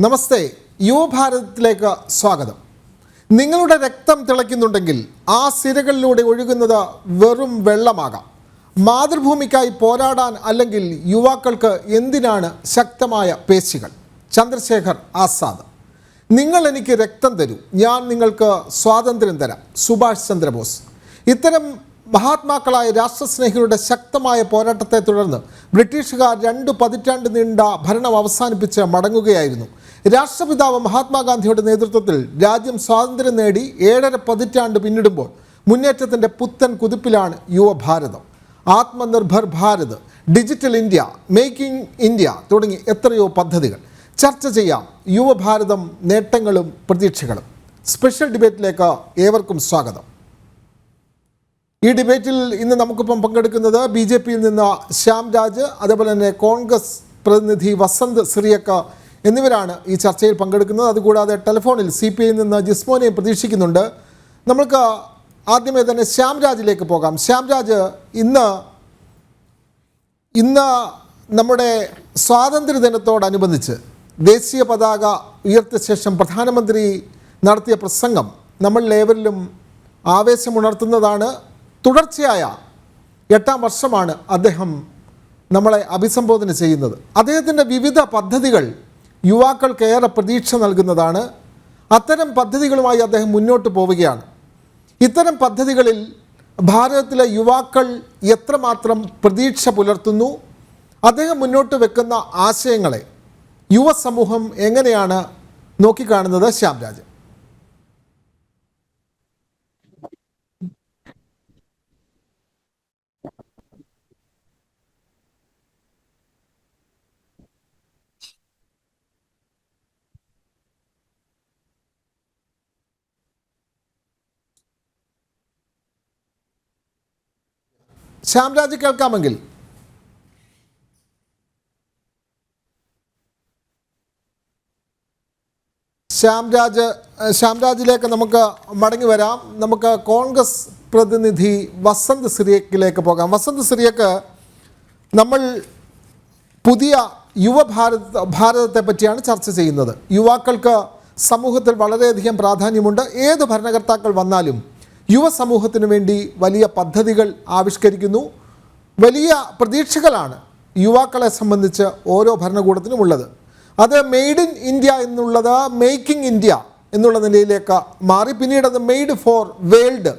നമസ്തേ, യുവഭാരതത്തിലേക്ക് സ്വാഗതം. നിങ്ങളുടെ രക്തം തിളയ്ക്കുന്നുണ്ടെങ്കിൽ ആ സിരകളിലൂടെ ഒഴുകുന്നത് വെറും വെള്ളമാകാം. മാതൃഭൂമിക്കായി പോരാടാൻ അല്ലെങ്കിൽ യുവാക്കൾക്ക് എന്തിനാണ് ശക്തമായ പേശികൾ? ചന്ദ്രശേഖർ ആസാദ്. നിങ്ങൾ എനിക്ക് രക്തം തരൂ, ഞാൻ നിങ്ങൾക്ക് സ്വാതന്ത്ര്യം തരാം. സുഭാഷ് ചന്ദ്രബോസ്. ഇത്തരം മഹാത്മാക്കളായ രാഷ്ട്രസ്നേഹികളുടെ ശക്തമായ പോരാട്ടത്തെ തുടർന്ന് ബ്രിട്ടീഷുകാർ 2 പതിറ്റാണ്ട് നീണ്ട ഭരണം അവസാനിപ്പിച്ച് മടങ്ങുകയായിരുന്നു. രാഷ്ട്രപിതാവ് മഹാത്മാഗാന്ധിയുടെ നേതൃത്വത്തിൽ രാജ്യം സ്വാതന്ത്ര്യം നേടി 7.5 പതിറ്റാണ്ട് പിന്നിടുമ്പോൾ മുന്നേറ്റത്തിൻ്റെ പുത്തൻ കുതിപ്പിലാണ് യുവഭാരതം. Atmanirbhar Bharat, digital India, making India തുടങ്ങി എത്രയോ പദ്ധതികൾ. ചർച്ച ചെയ്യാം യുവഭാരതം, നേട്ടങ്ങളും പ്രതീക്ഷകളും. സ്പെഷ്യൽ ഡിബേറ്റിലേക്ക് ഏവർക്കും സ്വാഗതം. ഈ ഡിബേറ്റിൽ ഇന്ന് നമുക്കിപ്പം പങ്കെടുക്കുന്നത് BJPയിൽ നിന്ന് ശ്യാം രാജ്, അതേപോലെ തന്നെ കോൺഗ്രസ് പ്രതിനിധി വസന്ത് സിറിയക്ക എന്നിവരാണ് ഈ ചർച്ചയിൽ പങ്കെടുക്കുന്നത്. അതുകൂടാതെ ടെലിഫോണിൽ CPIയിൽ നിന്ന് ജിസ്മോനെയും പ്രതീക്ഷിക്കുന്നുണ്ട്. നമുക്ക് ആദ്യമേ തന്നെ ശ്യാം രാജിലേക്ക് പോകാം. ശ്യാം രാജ്, ഇന്ന് നമ്മുടെ സ്വാതന്ത്ര്യദിനത്തോടനുബന്ധിച്ച് ദേശീയ പതാക ഉയർത്തിയ ശേഷം പ്രധാനമന്ത്രി നടത്തിയ പ്രസംഗം നമ്മളിലേവരിലും ആവേശമുണർത്തുന്നതാണ്. തുടർച്ചയായ 8ാം വർഷമാണ് അദ്ദേഹം നമ്മളെ അഭിസംബോധന ചെയ്യുന്നത്. അദ്ദേഹത്തിൻ്റെ വിവിധ പദ്ധതികൾ യുവാക്കൾക്ക് ഏറെ പ്രതീക്ഷ നൽകുന്നതാണ്. അത്തരം പദ്ധതികളുമായി അദ്ദേഹം മുന്നോട്ട് പോവുകയാണ്. ഇത്തരം പദ്ധതികളിൽ ഭാരതത്തിലെ യുവാക്കൾ എത്രമാത്രം പ്രതീക്ഷ പുലർത്തുന്നു? അദ്ദേഹം മുന്നോട്ട് വെക്കുന്ന ആശയങ്ങളെ യുവസമൂഹം എങ്ങനെയാണ് നോക്കിക്കാണുന്നത്? ശ്യാം രാജ്. ശ്യാം രാജ് കേൾക്കാമെങ്കിൽ. ശ്യാം രാജിലേക്ക് നമുക്ക് മടങ്ങി വരാം. നമുക്ക് കോൺഗ്രസ് പ്രതിനിധി വസന്ത് സിറിയക്കിലേക്ക് പോകാം. വസന്ത് സിറിയക്ക്, നമ്മൾ പുതിയ ഭാരതത്തെ പറ്റിയാണ് ചർച്ച ചെയ്യുന്നത്. യുവാക്കൾക്ക് സമൂഹത്തിൽ വളരെയധികം പ്രാധാന്യമുണ്ട്. ഏത് ഭരണകർത്താക്കൾ വന്നാലും യുവസമൂഹത്തിന് വേണ്ടി വലിയ പദ്ധതികൾ ആവിഷ്കരിക്കുന്നു. വലിയ പ്രതീക്ഷകളാണ് യുവാക്കളെ സംബന്ധിച്ച് ഓരോ ഭരണകൂടത്തിനും ഉള്ളത്. അത് മെയ്ഡ് ഇൻ ഇന്ത്യ എന്നുള്ളത് മേക്കിംഗ് ഇന്ത്യ എന്നുള്ള നിലയിലേക്ക് മാറി. പിന്നീട് അത് മെയ്ഡ് ഫോർ വേൾഡ്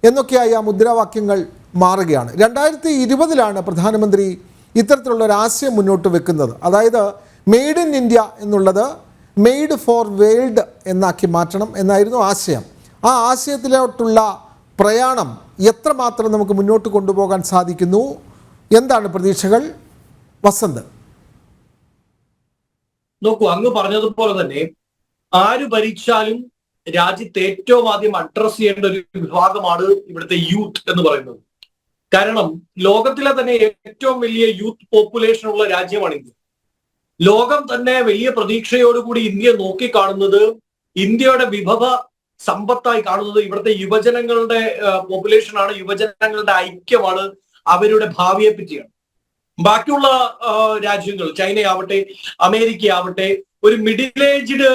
എന്നൊക്കെയായി ആ മുദ്രാവാക്യങ്ങൾ മാറുകയാണ്. 2020 പ്രധാനമന്ത്രി ഇത്തരത്തിലുള്ളൊരാശയം മുന്നോട്ട് വെക്കുന്നത്. അതായത് മെയ്ഡ് ഇൻ ഇന്ത്യ എന്നുള്ളത് മെയ്ഡ് ഫോർ വേൾഡ് എന്നാക്കി മാറ്റണം എന്നായിരുന്നു ആശയം. ആ ആശയത്തിലോട്ടുള്ള പ്രയാണം എത്രമാത്രം നമുക്ക് മുന്നോട്ട് കൊണ്ടുപോകാൻ സാധിക്കുന്നു? എന്താണ് പ്രതീക്ഷകൾ? വസന്ത്. നോക്കൂ, അങ്ങ് പറഞ്ഞതുപോലെ തന്നെ ആര് ഭരിച്ചാലും രാജ്യത്ത് ഏറ്റവും ആദ്യം അഡ്രസ് ചെയ്യേണ്ട ഒരു വിഭാഗമാണ് ഇവിടുത്തെ യൂത്ത് എന്ന് പറയുന്നത്. കാരണം ലോകത്തിലെ തന്നെ ഏറ്റവും വലിയ യൂത്ത് പോപ്പുലേഷൻ ഉള്ള രാജ്യമാണ് ഇന്ത്യ. ലോകം തന്നെ വലിയ പ്രതീക്ഷയോടുകൂടി ഇന്ത്യ നോക്കിക്കാണുന്നത്, ഇന്ത്യയുടെ വിഭവ സമ്പത്തായി കാണുന്നത് ഇവിടുത്തെ യുവജനങ്ങളുടെ പോപ്പുലേഷനാണ്, യുവജനങ്ങളുടെ ഐക്യമാണ്, അവരുടെ ഭാവിയെ പറ്റിയാണ്. ബാക്കിയുള്ള രാജ്യങ്ങൾ, ചൈനയാവട്ടെ, അമേരിക്കയാവട്ടെ, ഒരു മിഡിൽ ഏജ്ഡ്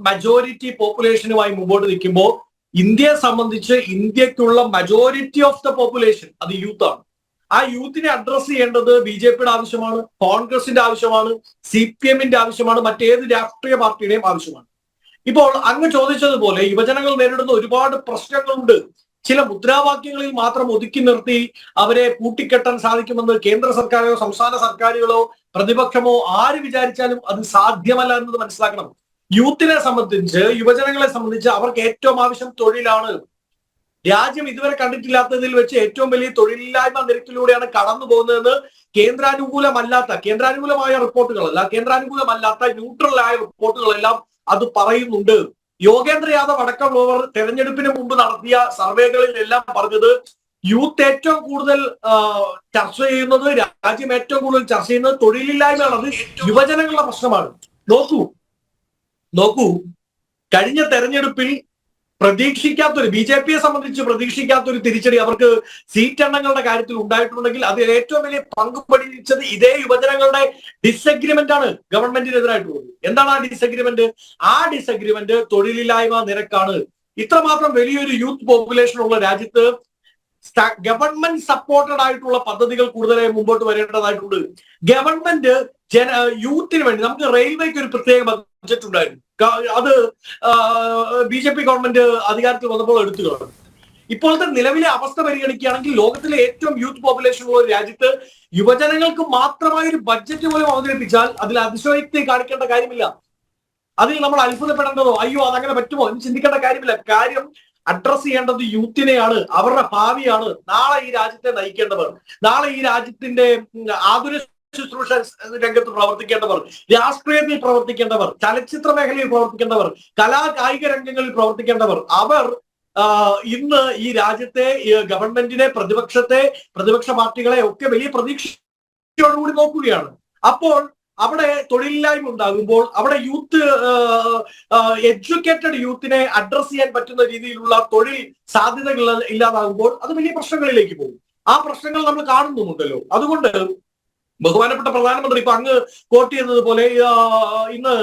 മജോറിറ്റി പോപ്പുലേഷനുമായി മുമ്പോട്ട് നിൽക്കുമ്പോൾ ഇന്ത്യയെ സംബന്ധിച്ച് ഇന്ത്യക്കുള്ള മജോറിറ്റി ഓഫ് ദ പോപ്പുലേഷൻ അത് യൂത്താണ്. ആ യൂത്തിനെ അഡ്രസ് ചെയ്യേണ്ടത് BJPയുടെ ആവശ്യമാണ്, കോൺഗ്രസിന്റെ ആവശ്യമാണ്, CPMന്റെ ആവശ്യമാണ്, മറ്റേത് രാഷ്ട്രീയ പാർട്ടിയുടെയും ആവശ്യമാണ്. ഇപ്പോൾ അങ്ങ് ചോദിച്ചതുപോലെ യുവജനങ്ങൾ നേരിടുന്ന ഒരുപാട് പ്രശ്നങ്ങളുണ്ട്. ചില മുദ്രാവാക്യങ്ങളിൽ മാത്രം ഒതുക്കി നിർത്തി അവരെ കൂട്ടിക്കെട്ടാൻ സാധിക്കുമെന്ന് കേന്ദ്ര സർക്കാരോ സംസ്ഥാന സർക്കാരുകളോ പ്രതിപക്ഷമോ ആര് വിചാരിച്ചാലും അത് സാധ്യമല്ല എന്നത് മനസ്സിലാക്കണം. യൂത്തിനെ സംബന്ധിച്ച്, യുവജനങ്ങളെ സംബന്ധിച്ച് അവർക്ക് ഏറ്റവും ആവശ്യം തൊഴിലാണ്. രാജ്യം ഇതുവരെ കണ്ടിട്ടില്ലാത്തതിൽ വെച്ച് ഏറ്റവും വലിയ തൊഴിലില്ലായ്മ നിരക്കിലൂടെയാണ് കടന്നു പോകുന്നതെന്ന് കേന്ദ്രാനുകൂലമായ റിപ്പോർട്ടുകളല്ല, കേന്ദ്രാനുകൂലമല്ലാത്ത ന്യൂട്രലായ റിപ്പോർട്ടുകളെല്ലാം അത് പറയുന്നുണ്ട്. യോഗേന്ദ്ര യാദവ് അടക്കമുള്ളവർ തെരഞ്ഞെടുപ്പിന് മുമ്പ് നടത്തിയ സർവേകളിൽ എല്ലാം പറഞ്ഞത് യൂത്ത് ഏറ്റവും കൂടുതൽ ചർച്ച ചെയ്യുന്നത്, രാജ്യം ഏറ്റവും കൂടുതൽ ചർച്ച ചെയ്യുന്നത് തൊഴിലില്ലായ്മയാണ്. അത് യുവജനങ്ങളുടെ പ്രശ്നമാണ്. നോക്കൂ, കഴിഞ്ഞ തെരഞ്ഞെടുപ്പിൽ പ്രതീക്ഷിക്കാത്തൊരു BJP യെ സംബന്ധിച്ച് പ്രതീക്ഷിക്കാത്തൊരു തിരിച്ചടി അവർക്ക് സീറ്റ് എണ്ണങ്ങളുടെ കാര്യത്തിൽ ഉണ്ടായിട്ടുണ്ടെങ്കിൽ അതിൽ ഏറ്റവും വലിയ പങ്ക് പഠിച്ചത് ഇതേ യുവജനങ്ങളുടെ ഡിസഗ്രിമെന്റ് ആണ് ഗവൺമെന്റിനെതിരായിട്ടുള്ളത്. എന്താണ് ആ ഡിസഗ്രിമെന്റ്? ആ ഡിസഗ്രിമെന്റ് തൊഴിലില്ലായ്മ നിരക്കാണ്. ഇത്രമാത്രം വലിയൊരു യൂത്ത് പോപ്പുലേഷൻ ഉള്ള രാജ്യത്ത് ഗവൺമെന്റ് സപ്പോർട്ടഡ് ആയിട്ടുള്ള പദ്ധതികൾ കൂടുതലായി മുമ്പോട്ട് വരേണ്ടതായിട്ടുണ്ട്. ഗവൺമെന്റ് യൂത്തിന് വേണ്ടി, നമുക്ക് റെയിൽവേക്ക് ഒരു പ്രത്യേക ബഡ്ജറ്റ് ഉണ്ടായിരുന്നു, അത് BJP ഗവൺമെന്റ് അധികാരത്തിൽ വന്നപ്പോൾ എടുത്തു കളഞ്ഞു. ഇപ്പോഴത്തെ നിലവിലെ അവസ്ഥ പരിഗണിക്കുകയാണെങ്കിൽ ലോകത്തിലെ ഏറ്റവും യൂത്ത് പോപ്പുലേഷൻ ഉള്ള ഒരു രാജ്യത്ത് യുവജനങ്ങൾക്ക് മാത്രമായ ഒരു ബഡ്ജറ്റ് പോലും അവതരിപ്പിച്ചാൽ അതിൽ അതിശയോക്തി കാണിക്കേണ്ട കാര്യമില്ല. അതിൽ നമ്മൾ അത്ഭുതപ്പെടേണ്ടതോ അയ്യോ അതങ്ങനെ പറ്റുമോ എന്ന് ചിന്തിക്കേണ്ട കാര്യമില്ല. കാര്യം അഡ്രസ് ചെയ്യേണ്ടത് യൂത്തിനെയാണ്, അവരുടെ ഭാവിയാണ്, നാളെ ഈ രാജ്യത്തെ നയിക്കേണ്ടവർ, നാളെ ഈ രാജ്യത്തിന്റെ ആധുനിക ശുശ്രൂഷ രംഗത്ത് പ്രവർത്തിക്കേണ്ടവർ, രാഷ്ട്രീയത്തിൽ പ്രവർത്തിക്കേണ്ടവർ, ചലച്ചിത്ര മേഖലയിൽ പ്രവർത്തിക്കേണ്ടവർ, കായിക രംഗങ്ങളിൽ പ്രവർത്തിക്കേണ്ടവർ, അവർ ഇന്ന് ഈ രാജ്യത്തെ ഗവൺമെന്റിനെ, പ്രതിപക്ഷ പാർട്ടികളെ ഒക്കെ വലിയ പ്രതീക്ഷയോടുകൂടി നോക്കുകയാണ്. അപ്പോൾ അവിടെ തൊഴിലില്ലായ്മ ഉണ്ടാകുമ്പോൾ, അവിടെ യൂത്ത് എഡ്യൂക്കേറ്റഡ് യൂത്തിനെ അഡ്രസ് ചെയ്യാൻ പറ്റുന്ന രീതിയിലുള്ള തൊഴിൽ സാധ്യതകൾ ഇല്ലാതാകുമ്പോൾ അത് വലിയ പ്രശ്നങ്ങളിലേക്ക് പോകും. ആ പ്രശ്നങ്ങൾ നമ്മൾ കാണുന്നുമുണ്ടല്ലോ. അതുകൊണ്ട് ബഹുമാനപ്പെട്ട പ്രധാനമന്ത്രി ഇപ്പൊ അങ്ങ് കോട്ട് ചെയ്തതുപോലെ ഇന്ന്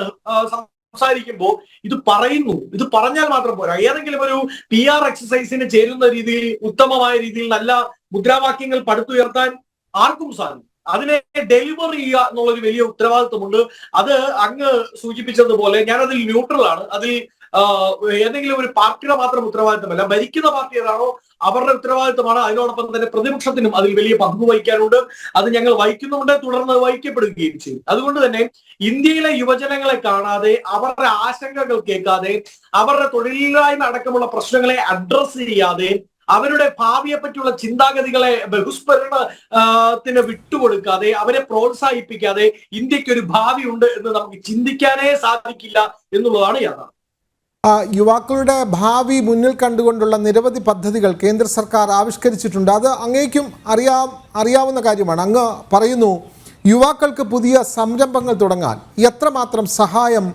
സംസാരിക്കുമ്പോൾ ഇത് പറഞ്ഞാൽ മാത്രം പോരാ. ഏതെങ്കിലും ഒരു PR എക്സസൈസിന് ചേരുന്ന രീതിയിൽ, ഉത്തമമായ രീതിയിൽ നല്ല മുദ്രാവാക്യങ്ങൾ പടുത്തുയർത്താൻ ആർക്കും സാധിക്കും. അതിനെ ഡെലിവർ ചെയ്യുക എന്നുള്ളൊരു വലിയ ഉത്തരവാദിത്വമുണ്ട്. അത് അങ്ങ് സൂചിപ്പിച്ചതുപോലെ ഞാനതിൽ ന്യൂട്രലാണ്. അതിൽ ഏതെങ്കിലും ഒരു പാർട്ടിയുടെ മാത്രം ഉത്തരവാദിത്തമല്ല, ഭരിക്കുന്ന പാർട്ടി ഏതാണോ അവരുടെ ഉത്തരവാദിത്തമാണ്. അതിനോടൊപ്പം തന്നെ പ്രതിപക്ഷത്തിനും അതിൽ വലിയ പങ്ക് വഹിക്കാനുണ്ട്. അത് ഞങ്ങൾ വഹിക്കുന്നുണ്ട്, തുടർന്ന് വഹിക്കപ്പെടുകയും ചെയ്യും. അതുകൊണ്ട് തന്നെ ഇന്ത്യയിലെ യുവജനങ്ങളെ കാണാതെ, അവരുടെ ആശങ്കകൾ കേൾക്കാതെ, അവരുടെ തൊഴിലില്ലായ്മ അടക്കമുള്ള പ്രശ്നങ്ങളെ അഡ്രസ് ചെയ്യാതെ, അവരുടെ ഭാവിയെ പറ്റിയുള്ള ചിന്താഗതികളെ ബഹുസ്ഫുരണത്തിന് വിട്ടുകൊടുക്കാതെ, അവരെ പ്രോത്സാഹിപ്പിക്കാതെ ഇന്ത്യക്ക് ഒരു ഭാവി ഉണ്ട് എന്ന് നമുക്ക് ചിന്തിക്കാനേ സാധിക്കില്ല എന്നുള്ളതാണ് യാഥാർത്ഥ്യം. യുവാക്കളുടെ ഭാവി മുന്നിൽ കണ്ടുകൊണ്ടുള്ള നിരവധി പദ്ധതികൾ കേന്ദ്ര സർക്കാർ ആവിഷ്കരിച്ചിട്ടുണ്ട്. അത് അങ്ങേക്കും അറിയാവുന്ന കാര്യമാണ്. അങ്ങ് പറയുന്നു യുവാക്കൾക്ക് പുതിയ സംരംഭങ്ങൾ തുടങ്ങാൻ എത്രമാത്രം സഹായം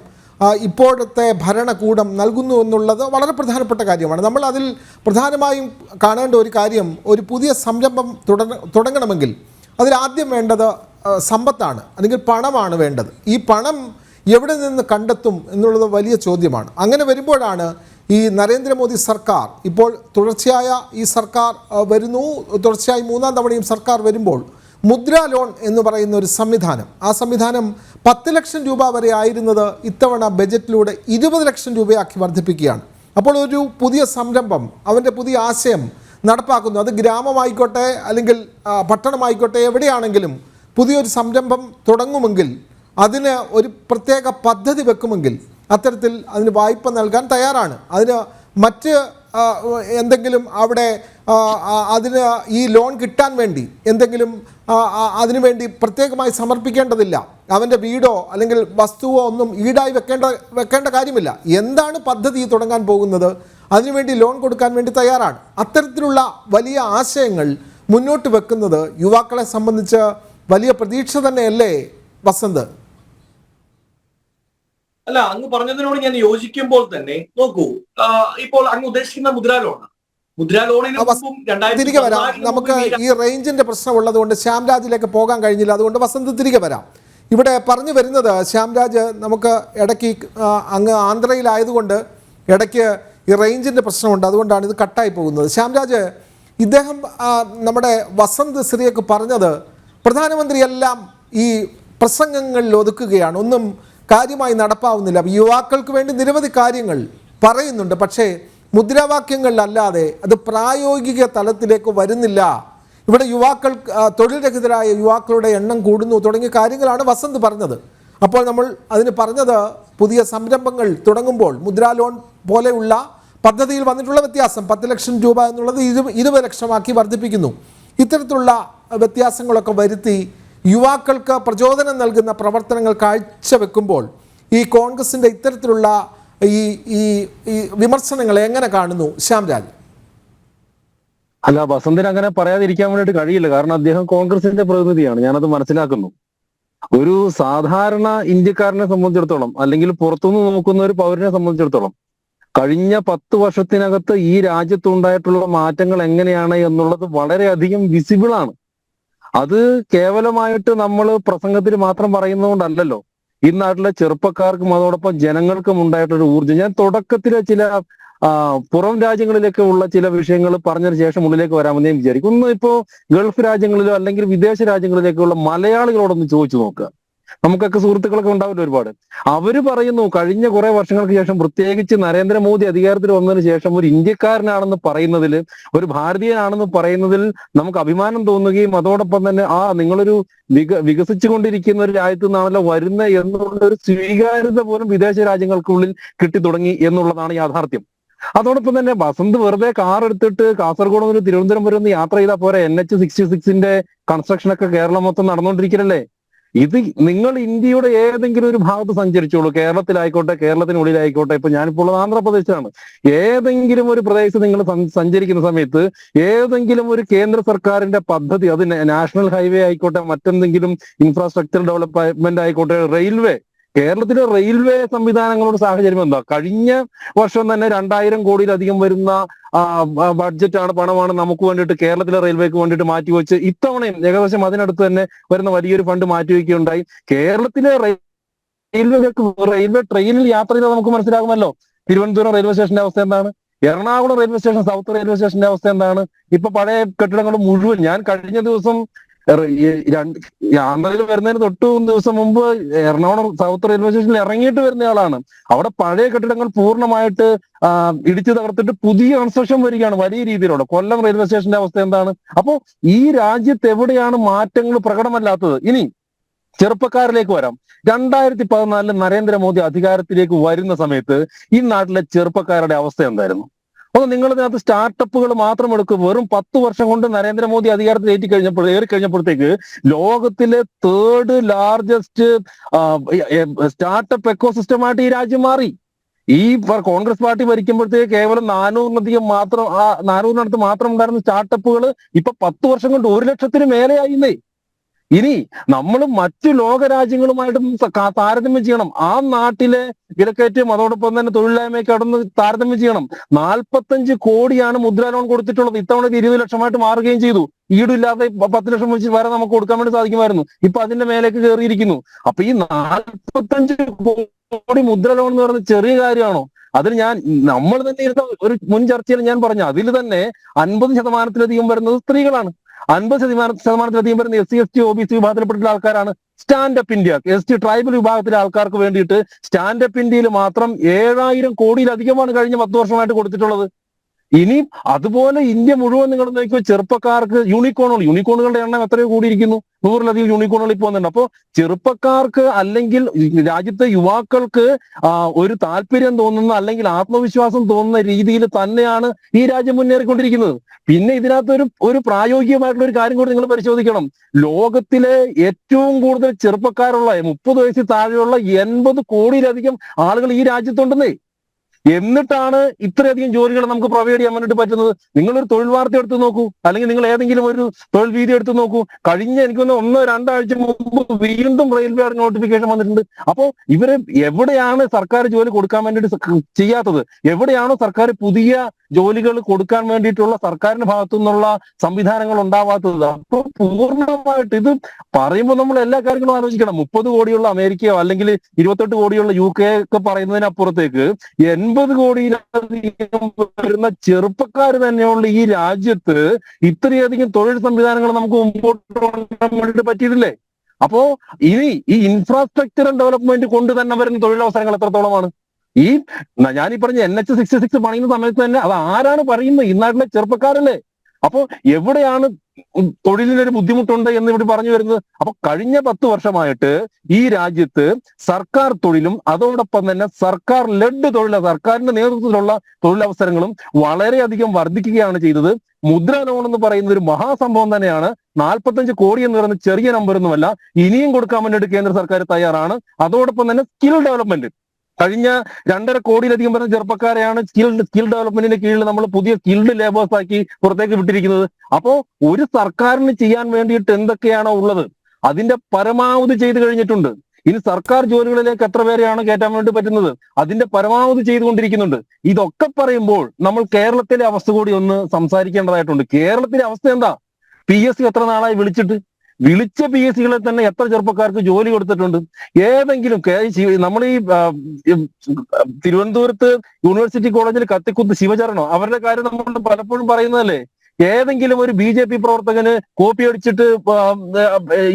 ഇപ്പോഴത്തെ ഭരണകൂടം നൽകുന്നു എന്നുള്ളത് വളരെ പ്രധാനപ്പെട്ട കാര്യമാണ്. നമ്മൾ അതിൽ പ്രധാനമായും കാണേണ്ട ഒരു കാര്യം, ഒരു പുതിയ സംരംഭം തുടങ്ങണമെങ്കിൽ അതിലാദ്യം വേണ്ടത് സമ്പത്താണ്, അല്ലെങ്കിൽ പണമാണ് വേണ്ടത്. ഈ പണം എവിടെ നിന്ന് കണ്ടെത്തും എന്നുള്ളത് വലിയ ചോദ്യമാണ്. അങ്ങനെ വരുമ്പോഴാണ് ഈ നരേന്ദ്രമോദി സർക്കാർ, ഇപ്പോൾ തുടർച്ചയായ ഈ സർക്കാർ വരുന്നു, തുടർച്ചയായി 3-ാം തവണയും സർക്കാർ വരുമ്പോൾ മുദ്ര ലോൺ എന്ന് പറയുന്ന ഒരു സംവിധാനം, ആ സംവിധാനം 10 ലക്ഷം രൂപ വരെ ആയിരുന്നത് ഇത്തവണ ബജറ്റിലൂടെ 20 ലക്ഷം രൂപയാക്കി വർദ്ധിപ്പിക്കുകയാണ്. അപ്പോൾ ഒരു പുതിയ സംരംഭം, അവൻ്റെ പുതിയ ആശയം നടപ്പാക്കുന്നു. അത് ഗ്രാമമായിക്കോട്ടെ അല്ലെങ്കിൽ പട്ടണമായിക്കോട്ടെ, എവിടെയാണെങ്കിലും പുതിയൊരു സംരംഭം തുടങ്ങുമെങ്കിൽ, അതിന് ഒരു പ്രത്യേക പദ്ധതി വെക്കുമെങ്കിൽ അത്തരത്തിൽ അതിന് വായ്പ നൽകാൻ തയ്യാറാണ്. അതിന് മറ്റ് എന്തെങ്കിലും അവിടെ അതിന് ഈ ലോൺ കിട്ടാൻ വേണ്ടി എന്തെങ്കിലും അതിനുവേണ്ടി പ്രത്യേകമായി സമർപ്പിക്കേണ്ടതില്ല. അവൻ്റെ വീടോ അല്ലെങ്കിൽ വസ്തുവോ ഒന്നും ഈടായി വെക്കേണ്ട കാര്യമില്ല. എന്താണ് പദ്ധതി തുടങ്ങാൻ പോകുന്നത്, അതിനുവേണ്ടി ലോൺ കൊടുക്കാൻ വേണ്ടി തയ്യാറാണ്. അത്തരത്തിലുള്ള വലിയ ആശയങ്ങൾ മുന്നോട്ട് വെക്കുന്നത് യുവാക്കളെ സംബന്ധിച്ച് വലിയ പ്രതീക്ഷ തന്നെയല്ലേ വസന്ത്? അല്ല, അങ്ങ് പറഞ്ഞതിനോട് ഞാൻ യോജിക്കുമ്പോൾ തന്നെ നോക്കൂ, ഇപ്പോൾ അങ്ങ് ഉദ്ദേശിക്കുന്ന മുദ്രാ ലോണാണ്. മുദ്രാ ലോണിന് തിരികെ വരാം. നമുക്ക് ഈ റേഞ്ചിന്റെ പ്രശ്നമുള്ളത് കൊണ്ട് ശ്യാംരാജിലേക്ക് പോകാൻ കഴിഞ്ഞില്ല. അതുകൊണ്ട് വസന്ത് തിരികെ വരാം. ഇവിടെ പറഞ്ഞു വരുന്നത്, ശ്യാംരാജ്, നമുക്ക് ഇടയ്ക്ക് അങ്ങ് ആന്ധ്രയിലായതുകൊണ്ട് ഇടയ്ക്ക് ഈ റേഞ്ചിന്റെ പ്രശ്നമുണ്ട്, അതുകൊണ്ടാണ് ഇത് കട്ടായി പോകുന്നത്. ശ്യാംരാജ്, ഇദ്ദേഹം നമ്മുടെ വസന്ത് സിറിയക്ക് പറഞ്ഞത് പ്രധാനമന്ത്രിയെല്ലാം ഈ പ്രസംഗങ്ങളിൽ ഒതുക്കുകയാണ്, ഒന്നും കാര്യമായി നടപ്പാവുന്നില്ല. യുവാക്കൾക്ക് വേണ്ടി നിരവധി കാര്യങ്ങൾ പറയുന്നുണ്ട്, പക്ഷേ മുദ്രാവാക്യങ്ങളിലല്ലാതെ അത് പ്രായോഗിക തലത്തിലേക്ക് വരുന്നില്ല. ഇവിടെ യുവാക്കൾ, തൊഴിൽരഹിതരായ യുവാക്കളുടെ എണ്ണം കൂടുന്നു തുടങ്ങിയ കാര്യങ്ങളാണ് വസന്ത് പറഞ്ഞത്. അപ്പോൾ നമ്മൾ അതിന് പറഞ്ഞത്, പുതിയ സംരംഭങ്ങൾ തുടങ്ങുമ്പോൾ മുദ്രാ ലോൺ പോലെയുള്ള പദ്ധതിയിൽ വന്നിട്ടുള്ള വ്യത്യാസം, 10 ലക്ഷം രൂപ എന്നുള്ളത് 20 ലക്ഷമാക്കി വർദ്ധിപ്പിക്കുന്നു. ഇത്തരത്തിലുള്ള വ്യത്യാസങ്ങളൊക്കെ വരുത്തി യുവാക്കൾക്ക് പ്രചോദനം നൽകുന്ന പ്രവർത്തനങ്ങൾ കാഴ്ചവെക്കുമ്പോൾ ഈ കോൺഗ്രസിൻ്റെ ഇത്തരത്തിലുള്ള ഈ വിമർശനങ്ങളെ എങ്ങനെ കാണുന്നു ശ്യാംരാജ്? അല്ല, വസന്തിന് അങ്ങനെ പറയാതിരിക്കാൻ വേണ്ടിയിട്ട് കഴിയില്ല. കാരണം അദ്ദേഹം കോൺഗ്രസിന്റെ പ്രതിനിധിയാണ്, ഞാനത് മനസ്സിലാക്കുന്നു. ഒരു സാധാരണ ഇന്ത്യക്കാരനെ സംബന്ധിച്ചിടത്തോളം, അല്ലെങ്കിൽ പുറത്തുനിന്ന് നോക്കുന്ന ഒരു പൗരനെ സംബന്ധിച്ചിടത്തോളം, കഴിഞ്ഞ 10 വർഷത്തിനകത്ത് ഈ രാജ്യത്തുണ്ടായിട്ടുള്ള മാറ്റങ്ങൾ എങ്ങനെയാണ് എന്നുള്ളത് വളരെയധികം വിസിബിൾ ആണ്. അത് കേവലമായിട്ട് നമ്മൾ പ്രസംഗത്തിൽ മാത്രം പറയുന്നതുകൊണ്ടല്ലല്ലോ. ഈ നാട്ടിലെ ചെറുപ്പക്കാർക്കും അതോടൊപ്പം ജനങ്ങൾക്കും ഉണ്ടായിട്ടൊരു ഊർജ്ജം. ഞാൻ തുടക്കത്തിലെ ചില പുറം രാജ്യങ്ങളിലേക്ക് ഉള്ള ചില വിഷയങ്ങൾ പറഞ്ഞതിന് ശേഷം ഉള്ളിലേക്ക് വരാമെന്ന് ഞാൻ വിചാരിക്കും. ഒന്ന് ഇപ്പോ ഗൾഫ് രാജ്യങ്ങളിലോ അല്ലെങ്കിൽ വിദേശ രാജ്യങ്ങളിലേക്കുള്ള മലയാളികളോടൊന്ന് ചോദിച്ചു നോക്കുക. നമുക്കൊക്കെ സുഹൃത്തുക്കളൊക്കെ ഉണ്ടാവില്ല ഒരുപാട്. അവര് പറയുന്നു കഴിഞ്ഞ കുറെ വർഷങ്ങൾക്ക് ശേഷം, പ്രത്യേകിച്ച് നരേന്ദ്രമോദി അധികാരത്തിൽ വന്നതിന് ശേഷം, ഒരു ഇന്ത്യക്കാരനാണെന്ന് പറയുന്നതിൽ, ഒരു ഭാരതീയനാണെന്ന് പറയുന്നതിൽ നമുക്ക് അഭിമാനം തോന്നുകയും അതോടൊപ്പം തന്നെ നിങ്ങളൊരു വികസിച്ചുകൊണ്ടിരിക്കുന്ന ഒരു രാജ്യത്തു നിന്നാണല്ലോ വരുന്നത് എന്നുള്ള ഒരു സ്വീകാര്യത പോലും വിദേശ രാജ്യങ്ങൾക്കുള്ളിൽ കിട്ടിത്തുടങ്ങി എന്നുള്ളതാണ് യാഥാർത്ഥ്യം. അതോടൊപ്പം തന്നെ വസന്ത് വെറുതെ കാർ എടുത്തിട്ട് കാസർഗോഡ് മുതൽ തിരുവനന്തപുരം വരെ ഒന്ന് യാത്ര ചെയ്താൽ പോരെ? NH-66 കൺസ്ട്രക്ഷൻ ഒക്കെ കേരളം മൊത്തം നടന്നുകൊണ്ടിരിക്കലല്ലേ? ഇത് നിങ്ങൾ ഇന്ത്യയുടെ ഏതെങ്കിലും ഒരു ഭാഗത്ത് സഞ്ചരിച്ചോളൂ, കേരളത്തിലായിക്കോട്ടെ, കേരളത്തിനുള്ളിലായിക്കോട്ടെ. ഇപ്പൊ ഞാനിപ്പോൾ ഉള്ളത് ആന്ധ്രാപ്രദേശാണ്. ഏതെങ്കിലും ഒരു പ്രദേശത്ത് നിങ്ങൾ സഞ്ചരിക്കുന്ന സമയത്ത് ഏതെങ്കിലും ഒരു കേന്ദ്ര സർക്കാരിന്റെ പദ്ധതി, അത് നാഷണൽ ഹൈവേ ആയിക്കോട്ടെ, മറ്റെന്തെങ്കിലും ഇൻഫ്രാസ്ട്രക്ചർ ഡെവലപ്മെന്റ് ആയിക്കോട്ടെ, റെയിൽവേ, കേരളത്തിലെ റെയിൽവേ സംവിധാനങ്ങളുടെ സാഹചര്യം എന്താ? കഴിഞ്ഞ വർഷം തന്നെ 2000 കോടിയിലധികം വരുന്ന ബഡ്ജറ്റാണ്, പണമാണ് നമുക്ക് വേണ്ടിയിട്ട്, കേരളത്തിലെ റെയിൽവേക്ക് വേണ്ടിയിട്ട് മാറ്റിവെച്ച് ഇത്തവണയും ഏകദേശം അതിനടുത്ത് തന്നെ വരുന്ന വലിയൊരു ഫണ്ട് മാറ്റിവെക്കുകയുണ്ടായി. കേരളത്തിലെ റെയിൽവേ ട്രെയിനിൽ യാത്ര ചെയ്താൽ നമുക്ക് മനസ്സിലാകുമല്ലോ തിരുവനന്തപുരം റെയിൽവേ സ്റ്റേഷന്റെ അവസ്ഥ എന്താണ്, Ernakulam railway station, south railway സ്റ്റേഷന്റെ അവസ്ഥ എന്താണ്. ഇപ്പൊ പഴയ കെട്ടിടങ്ങൾ മുഴുവൻ, ഞാൻ കഴിഞ്ഞ ദിവസം ആന്ധ്രയിൽ വരുന്നതിന് തൊട്ട് ദിവസം മുമ്പ് എറണാകുളം സൗത്ത് റെയിൽവേ സ്റ്റേഷനിൽ ഇറങ്ങിയിട്ട് വരുന്നയാളാണ്. അവിടെ പഴയ കെട്ടിടങ്ങൾ പൂർണ്ണമായിട്ട് ഇടിച്ചു തകർത്തിട്ട് പുതിയ കൺസ്ട്രക്ഷൻ വരികയാണ് വലിയ രീതിയിലുള്ള. കൊല്ലം റെയിൽവേ സ്റ്റേഷന്റെ അവസ്ഥ എന്താണ്? അപ്പോ ഈ രാജ്യത്ത് എവിടെയാണ് മാറ്റങ്ങൾ പ്രകടമല്ലാത്തത്? ഇനി ചെറുപ്പക്കാരിലേക്ക് വരാം. 2014 നരേന്ദ്രമോദി അധികാരത്തിലേക്ക് വരുന്ന സമയത്ത് ഈ നാട്ടിലെ ചെറുപ്പക്കാരുടെ അവസ്ഥ എന്തായിരുന്നു? അപ്പോൾ നിങ്ങൾ ഇതിനകത്ത് സ്റ്റാർട്ടപ്പുകൾ മാത്രം എടുക്കും. വെറും 10 വർഷം കൊണ്ട് നരേന്ദ്രമോദി അധികാരത്തിൽ ഏറി കഴിഞ്ഞപ്പോഴത്തേക്ക് ലോകത്തിലെ 3rd ലാർജസ്റ്റ് സ്റ്റാർട്ടപ്പ് എക്കോസിസ്റ്റമായിട്ട് ഈ രാജ്യം മാറി. ഈ കോൺഗ്രസ് പാർട്ടി ഭരിക്കുമ്പോഴത്തേക്ക് കേവലം 400-നടുത്ത് മാത്രം ഉണ്ടായിരുന്ന സ്റ്റാർട്ടപ്പുകൾ ഇപ്പൊ 10 വർഷം കൊണ്ട് 1 ലക്ഷത്തിന് മേലെയായിന്നേ. ഇനി നമ്മൾ മറ്റു ലോക രാജ്യങ്ങളുമായിട്ടും താരതമ്യം ചെയ്യണം. ആ നാട്ടിലെ വിലക്കയറ്റം അതോടൊപ്പം തന്നെ തൊഴിലില്ലായ്മയൊക്കെ അവിടെ നിന്ന് താരതമ്യം ചെയ്യണം. 45 കോടിയാണ് മുദ്രാ ലോൺ കൊടുത്തിട്ടുള്ളത്. ഇത്തവണ 20 ലക്ഷമായിട്ട് മാറുകയും ചെയ്തു. ഈടില്ലാതെ 10 ലക്ഷം വെച്ച് വരെ നമുക്ക് കൊടുക്കാൻ വേണ്ടി സാധിക്കുമായിരുന്നു. ഇപ്പൊ അതിന്റെ മേലേക്ക് കയറിയിരിക്കുന്നു. അപ്പൊ ഈ 45 കോടി മുദ്രാ ലോൺ എന്ന് പറയുന്നത് ചെറിയ കാര്യമാണോ? അതിൽ നമ്മൾ തന്നെ ഇരുന്ന ഒരു മുൻ ചർച്ചയിൽ ഞാൻ പറഞ്ഞു, അതിൽ തന്നെ 50% വരുന്നത് സ്ത്രീകളാണ്. 50% വരുന്ന SC/ST OBC വിഭാഗത്തിൽപ്പെട്ടുള്ള ആൾക്കാരാണ്. സ്റ്റാൻഡപ്പ് ഇന്ത്യ ST ട്രൈബൽ വിഭാഗത്തിലെ ആൾക്കാർക്ക് വേണ്ടിയിട്ട് സ്റ്റാൻഡപ്പ് ഇന്ത്യയിൽ മാത്രം 7000 കോടിയിലധികമാണ് കഴിഞ്ഞ 10 വർഷമായിട്ട് കൊടുത്തിട്ടുള്ളത്. ഇനി അതുപോലെ ഇന്ത്യ മുഴുവൻ നിങ്ങൾ നോക്കിയോ, ചെറുപ്പക്കാർക്ക് യൂണിക്കോണുകളുടെ എണ്ണം എത്രയോ കൂടിയിരിക്കുന്നു. 100-ലധികം യൂണിക്കോണുകൾ ഇപ്പോൾ വന്നിട്ടുണ്ട്. അപ്പോൾ ചെറുപ്പക്കാർക്ക് അല്ലെങ്കിൽ രാജ്യത്തെ യുവാക്കൾക്ക് ഒരു താല്പര്യം തോന്നുന്ന അല്ലെങ്കിൽ ആത്മവിശ്വാസം തോന്നുന്ന രീതിയിൽ തന്നെയാണ് ഈ രാജ്യം മുന്നേറിക്കൊണ്ടിരിക്കുന്നത്. പിന്നെ ഇതിനകത്ത് ഒരു പ്രായോഗികമായിട്ടുള്ള ഒരു കാര്യം കൂടി നിങ്ങൾ പരിശോധിക്കണം. ലോകത്തിലെ ഏറ്റവും കൂടുതൽ ചെറുപ്പക്കാരുള്ള 30 വയസ്സിൽ താഴെയുള്ള 80 കോടിയിലധികം ആളുകൾ ഈ രാജ്യത്തുണ്ടെന്നേ. എന്നിട്ടാണ് ഇത്രയധികം ജോലികൾ നമുക്ക് പ്രൊവൈഡ് ചെയ്യാൻ വേണ്ടിയിട്ട് പറ്റുന്നത്. നിങ്ങളൊരു തൊഴിൽ വാർത്ത എടുത്ത് നോക്കൂ, അല്ലെങ്കിൽ നിങ്ങൾ ഏതെങ്കിലും ഒരു തൊഴിൽ വീതി എടുത്ത് നോക്കൂ. കഴിഞ്ഞ എനിക്കൊന്ന് 1-2 ആഴ്ച മുമ്പ് വീണ്ടും റെയിൽവേ നോട്ടിഫിക്കേഷൻ വന്നിട്ടുണ്ട്. അപ്പോൾ ഇവര് എവിടെയാണ് സർക്കാർ ജോലി കൊടുക്കാൻ വേണ്ടിയിട്ട് ചെയ്യാത്തത്? എവിടെയാണോ സർക്കാർ പുതിയ ജോലികൾ കൊടുക്കാൻ വേണ്ടിയിട്ടുള്ള സർക്കാരിന്റെ ഭാഗത്തു നിന്നുള്ള സംവിധാനങ്ങൾ ഉണ്ടാവാത്തത്? അപ്പൊ പൂർണ്ണമായിട്ട് ഇത് പറയുമ്പോൾ നമ്മൾ എല്ലാ കാര്യങ്ങളും ആലോചിക്കണം. 30 കോടിയുള്ള അമേരിക്കയോ അല്ലെങ്കിൽ 28 കോടിയുള്ള UK ഒക്കെ പറയുന്നതിനപ്പുറത്തേക്ക് 80 കോടിയിലധികം വരുന്ന ചെറുപ്പക്കാർ തന്നെയുള്ള ഈ രാജ്യത്ത് ഇത്രയധികം തൊഴിൽ സംവിധാനങ്ങൾ നമുക്ക് മുമ്പോട്ട് കൊണ്ടുവരാൻ വേണ്ടിയിട്ട് പറ്റിയിട്ടില്ലേ? അപ്പോ ഇനി ഈ ഇൻഫ്രാസ്ട്രക്ചറൽ ഡെവലപ്മെന്റ് കൊണ്ട് തന്നെ വരുന്ന തൊഴിലവസരങ്ങൾ എത്രത്തോളമാണ്? ഞാനീ പറഞ്ഞ NH-66 പണിയുന്ന സമയത്ത് തന്നെ അത് ആരാണ് പറയുന്നത്? ഈ നാട്ടിലെ ചെറുപ്പക്കാരല്ലേ. അപ്പോ എവിടെയാണ് തൊഴിലിനൊരു ബുദ്ധിമുട്ടുണ്ട് എന്ന് ഇവിടെ പറഞ്ഞു വരുന്നത്? അപ്പൊ കഴിഞ്ഞ 10 വർഷമായിട്ട് ഈ രാജ്യത്ത് സർക്കാർ തൊഴിലും അതോടൊപ്പം തന്നെ സർക്കാർ സർക്കാരിന്റെ നേതൃത്വത്തിലുള്ള തൊഴിലവസരങ്ങളും വളരെയധികം വർദ്ധിക്കുകയാണ് ചെയ്തത്. മുദ്രാ ലോൺ എന്ന് പറയുന്ന ഒരു മഹാസംഭവം തന്നെയാണ്. 45 കോടി എന്ന് പറയുന്ന ചെറിയ നമ്പറൊന്നുമല്ല. ഇനിയും കൊടുക്കാൻ വേണ്ടിയിട്ട് കേന്ദ്ര സർക്കാർ തയ്യാറാണ്. അതോടൊപ്പം തന്നെ സ്കിൽ ഡെവലപ്മെന്റ്, കഴിഞ്ഞ 2.5 കോടിയിലധികം വരുന്ന ചെറുപ്പക്കാരെയാണ് സ്കിൽ ഡെവലപ്മെന്റിന്റെ കീഴിൽ നമ്മൾ പുതിയ സ്കിൽഡ് ലേബേഴ്സ് ആക്കി പുറത്തേക്ക് വിട്ടിരിക്കുന്നത്. അപ്പോ ഒരു സർക്കാരിന് ചെയ്യാൻ വേണ്ടിയിട്ട് എന്തൊക്കെയാണോ ഉള്ളത് അതിന്റെ പരമാവധി ചെയ്തു കഴിഞ്ഞിട്ടുണ്ട്. ഇനി സർക്കാർ ജോലികളിലേക്ക് എത്ര പേരെയാണ് കയറ്റാൻ വേണ്ടി പറ്റുന്നത്? അതിന്റെ പരമാവധി ചെയ്തുകൊണ്ടിരിക്കുന്നുണ്ട്. ഇതൊക്കെ പറയുമ്പോൾ നമ്മൾ കേരളത്തിലെ അവസ്ഥ കൂടി ഒന്ന് സംസാരിക്കേണ്ടതായിട്ടുണ്ട്. കേരളത്തിലെ അവസ്ഥ എന്താ? PSC എത്ര നാളായി വിളിച്ച PSCകളെ തന്നെ എത്ര ചെറുപ്പക്കാർക്ക് ജോലി കൊടുത്തിട്ടുണ്ട്? ഏതെങ്കിലും നമ്മൾ ഈ തിരുവനന്തപുരത്ത് യൂണിവേഴ്സിറ്റി കോളേജിൽ കത്തിക്കുത്ത് ശിവചരണോ അവരുടെ കാര്യം നമ്മൾ പലപ്പോഴും പറയുന്നതല്ലേ? ഏതെങ്കിലും ഒരു BJP പ്രവർത്തകന് കോപ്പി അടിച്ചിട്ട്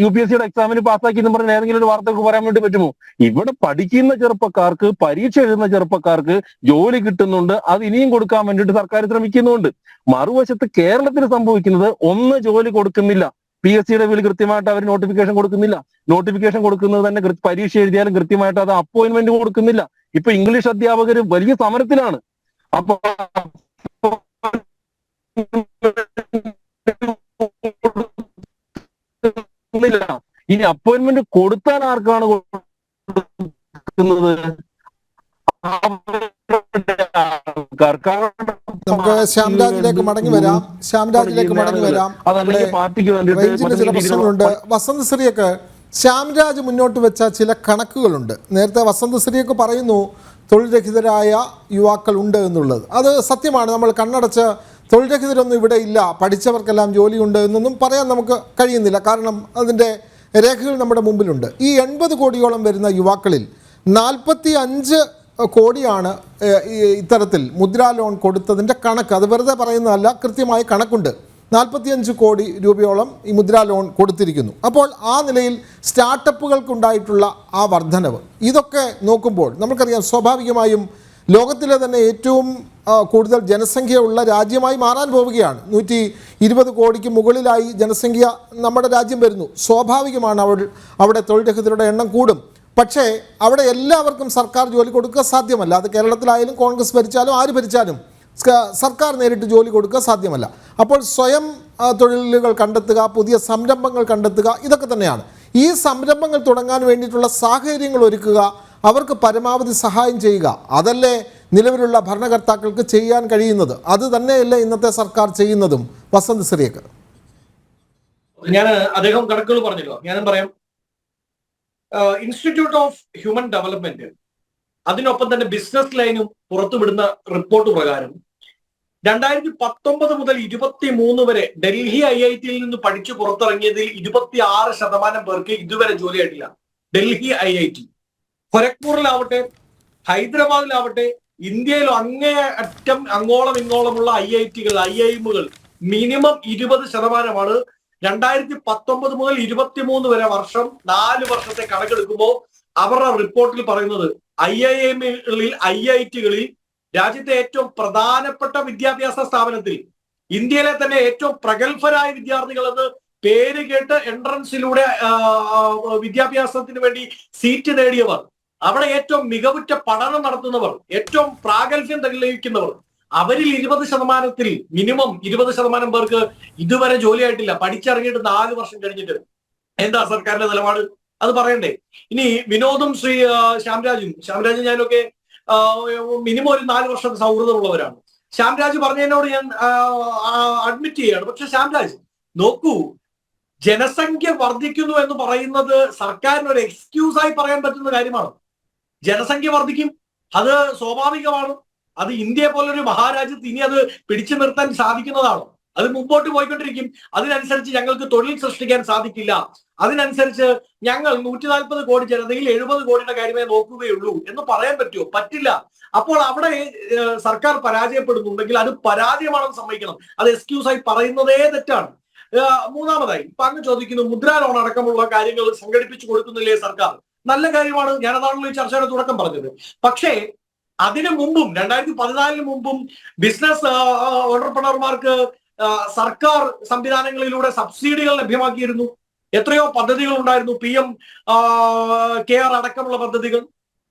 UPSCയുടെ എക്സാമിന് പാസ്സാക്കി എന്ന് പറഞ്ഞ ഏതെങ്കിലും ഒരു വാർത്തക്ക് പറയാൻ വേണ്ടി പറ്റുമോ? ഇവിടെ പഠിക്കുന്ന ചെറുപ്പക്കാർക്ക്, പരീക്ഷ എഴുതുന്ന ചെറുപ്പക്കാർക്ക് ജോലി കിട്ടുന്നുണ്ട്. അത് ഇനിയും കൊടുക്കാൻ വേണ്ടിയിട്ട് സർക്കാർ ശ്രമിക്കുന്നുണ്ട്. മറുവശത്ത് കേരളത്തിൽ സംഭവിക്കുന്നത് ഒന്ന് ജോലി കൊടുക്കുന്നില്ല. PSCയുടെ വിളി കൃത്യമായിട്ട് അവർ നോട്ടിഫിക്കേഷൻ കൊടുക്കുന്നില്ല. നോട്ടിഫിക്കേഷൻ കൊടുക്കുന്നത് തന്നെ പരീക്ഷ എഴുതിയാലും കൃത്യമായിട്ട് അത് അപ്പോയിന്റ്മെന്റ് കൊടുക്കുന്നില്ല. ഇപ്പൊ ഇംഗ്ലീഷ് അധ്യാപകർ വലിയ സമരത്തിലാണ്. അപ്പൊ ഇനി അപ്പോയിന്റ്മെന്റ് കൊടുത്താൽ ആർക്കാണ് കൊടുക്കുന്നത്? നമുക്ക് ശ്യാംരാജിലേക്ക് മടങ്ങി വരാം. പാർട്ടിക്ക് റേഞ്ചിന് ചില പ്രശ്നങ്ങളുണ്ട്. വസന്ത് ശ്രീയൊക്കെ ശ്യാംരാജ് മുന്നോട്ട് വെച്ച ചില കണക്കുകളുണ്ട്. നേരത്തെ വസന്ത് ശ്രീയൊക്കെ പറയുന്നു തൊഴിൽ രഹിതരായ യുവാക്കൾ ഉണ്ട് എന്നുള്ളത്. അത് സത്യമാണ്. നമ്മൾ കണ്ണടച്ച് തൊഴിൽ രഹിതരൊന്നും ഇവിടെ ഇല്ല, പഠിച്ചവർക്കെല്ലാം ജോലിയുണ്ട് എന്നൊന്നും പറയാൻ നമുക്ക് കഴിയുന്നില്ല. കാരണം അതിൻ്റെ രേഖകൾ നമ്മുടെ മുമ്പിലുണ്ട്. ഈ 80 കോടിയോളം വരുന്ന യുവാക്കളിൽ 45 കോടിയാണ് ഇത്തരത്തിൽ മുദ്രാ ലോൺ കൊടുത്തതിൻ്റെ കണക്ക്. അത് വെറുതെ പറയുന്നതല്ല, കൃത്യമായി കണക്കുണ്ട്. 45 കോടി രൂപയോളം ഈ മുദ്രാ ലോൺ കൊടുത്തിരിക്കുന്നു. അപ്പോൾ ആ നിലയിൽ സ്റ്റാർട്ടപ്പുകൾക്കുണ്ടായിട്ടുള്ള ആ വർധനവ്, ഇതൊക്കെ നോക്കുമ്പോൾ നമുക്കറിയാം സ്വാഭാവികമായും ലോകത്തിലെ തന്നെ ഏറ്റവും കൂടുതൽ ജനസംഖ്യയുള്ള രാജ്യമായി മാറാൻ പോവുകയാണ്. 120 കോടിക്ക് മുകളിലായി ജനസംഖ്യ നമ്മുടെ രാജ്യം വരുന്നു. സ്വാഭാവികമാണ് അവിടെ തൊഴിൽ രഹിതരുടെ എണ്ണം കൂടും. പക്ഷേ അവിടെ എല്ലാവർക്കും സർക്കാർ ജോലി കൊടുക്കുക സാധ്യമല്ല. അത് കേരളത്തിലായാലും കോൺഗ്രസ് ഭരിച്ചാലും ആര് ഭരിച്ചാലും സർക്കാർ നേരിട്ട് ജോലി കൊടുക്കുക സാധ്യമല്ല. അപ്പോൾ സ്വയം തൊഴിലുകൾ കണ്ടെത്തുക, പുതിയ സംരംഭങ്ങൾ കണ്ടെത്തുക, ഇതൊക്കെ തന്നെയാണ്. ഈ സംരംഭങ്ങൾ തുടങ്ങാൻ വേണ്ടിയിട്ടുള്ള സാഹചര്യങ്ങൾ ഒരുക്കുക, അവർക്ക് പരമാവധി സഹായം ചെയ്യുക. അതല്ലേ നിലവിലുള്ള ഭരണകർത്താക്കൾക്ക് ചെയ്യാൻ കഴിയുന്നത്. അത് തന്നെയല്ലേ ഇന്നത്തെ സർക്കാർ ചെയ്യുന്നതും. വസന്ത് ശ്രീയൊക്കെ ഞാൻ അദ്ദേഹം കണക്കുകൾ പറഞ്ഞല്ലോ, ഞാനും പറയാം. ഇൻസ്റ്റിറ്റ്യൂട്ട് ഓഫ് ഹ്യൂമൻ ഡെവലപ്മെന്റ് അതിനൊപ്പം തന്നെ ബിസിനസ് ലൈനും പുറത്തുവിടുന്ന റിപ്പോർട്ട് പ്രകാരം 2019 മുതൽ 23 വരെ ഡൽഹി IITയിൽ നിന്ന് പഠിച്ചു പുറത്തിറങ്ങിയതിൽ 26% പേർക്ക് ഇതുവരെ ജോലിയായിട്ടില്ല. ഡൽഹി IIT, ഖൊരഗ്പൂരിലാവട്ടെ, ഹൈദരാബാദിലാവട്ടെ, ഇന്ത്യയിൽ അങ്ങേയറ്റം അങ്ങോളം ഇങ്ങോളമുള്ള IITകൾ, IIMകൾ മിനിമം 20%. 2019 മുതൽ 23 വരെ വർഷം, 4 വർഷത്തെ കണക്കെടുക്കുമ്പോൾ അവരുടെ റിപ്പോർട്ടിൽ പറയുന്നത് IITകളിൽ രാജ്യത്തെ ഏറ്റവും പ്രധാനപ്പെട്ട വിദ്യാഭ്യാസ സ്ഥാപനത്തിൽ ഇന്ത്യയിലെ തന്നെ ഏറ്റവും പ്രഗത്ഭരായ വിദ്യാർത്ഥികളെന്ന് പേര് കേട്ട് എൻട്രൻസിലൂടെ വിദ്യാഭ്യാസത്തിന് വേണ്ടി സീറ്റ് നേടിയവർ, അവിടെ ഏറ്റവും മികവുറ്റ പഠനം നടത്തുന്നവർ, ഏറ്റവും പ്രാഗൽഭ്യം തെളിയിക്കുന്നവർ, അവരിൽ 20%, മിനിമം 20% പേർക്ക് ഇതുവരെ ജോലിയായിട്ടില്ല. പഠിച്ചിറങ്ങിയിട്ട് 4 വർഷം കഴിഞ്ഞിട്ട്. എന്താ സർക്കാരിന്റെ നിലപാട്? അത് പറയണ്ടേ? ഇനി വിനോദും ശ്യാംരാജും ഞാനൊക്കെ മിനിമം ഒരു 4 വർഷം സൗഹൃദമുള്ളവരാണ്. ശ്യാംരാജ് പറഞ്ഞതിനോട് ഞാൻ അഡ്മിറ്റ് ചെയ്യാണ്. പക്ഷെ ശ്യാംരാജ് നോക്കൂ, ജനസംഖ്യ വർദ്ധിക്കുന്നു എന്ന് പറയുന്നത് സർക്കാരിന് ഒരു എക്സ്ക്യൂസായി പറയാൻ പറ്റുന്ന കാര്യമാണ്. ജനസംഖ്യ വർദ്ധിക്കും, അത് സ്വാഭാവികമാണ്. അത് ഇന്ത്യയെ പോലൊരു മഹാരാജ്യത്ത് ഇനി അത് പിടിച്ചു നിർത്താൻ സാധിക്കുന്നതാണോ? അത് മുമ്പോട്ട് പോയിക്കൊണ്ടിരിക്കും. അതിനനുസരിച്ച് ഞങ്ങൾക്ക് തൊഴിൽ സൃഷ്ടിക്കാൻ സാധിക്കില്ല. അതിനനുസരിച്ച് ഞങ്ങൾ 140 കോടി ജനതയിൽ 70 കോടിയുടെ കാര്യമേ നോക്കുകയുള്ളൂ എന്ന് പറയാൻ പറ്റുമോ? പറ്റില്ല. അപ്പോൾ അവിടെ സർക്കാർ പരാജയപ്പെടുന്നുണ്ടെങ്കിൽ അത് പരാജയമാണെന്ന് സമ്മതിക്കണം. അത് എക്സ്ക്യൂസായി പറയുന്നതേ തെറ്റാണ്. മൂന്നാമതായി ഇപ്പൊ അങ്ങ് ചോദിക്കുന്നു, മുദ്രാ ലോൺ അടക്കമുള്ള കാര്യങ്ങൾ സംഘടിപ്പിച്ചു കൊടുക്കുന്നില്ലേ സർക്കാർ? നല്ല കാര്യമാണ്. ഞാനതാണല്ലോ ഈ ചർച്ചയുടെ തുടക്കം പറഞ്ഞത്. പക്ഷേ അതിനു മുമ്പും 2014 മുമ്പും ബിസിനസ് ഓണ്ടർപ്രണർമാർക്ക് സർക്കാർ സംവിധാനങ്ങളിലൂടെ സബ്സിഡികൾ ലഭ്യമാക്കിയിരുന്നു. എത്രയോ പദ്ധതികൾ ഉണ്ടായിരുന്നു, PM കെയർ അടക്കമുള്ള പദ്ധതികൾ.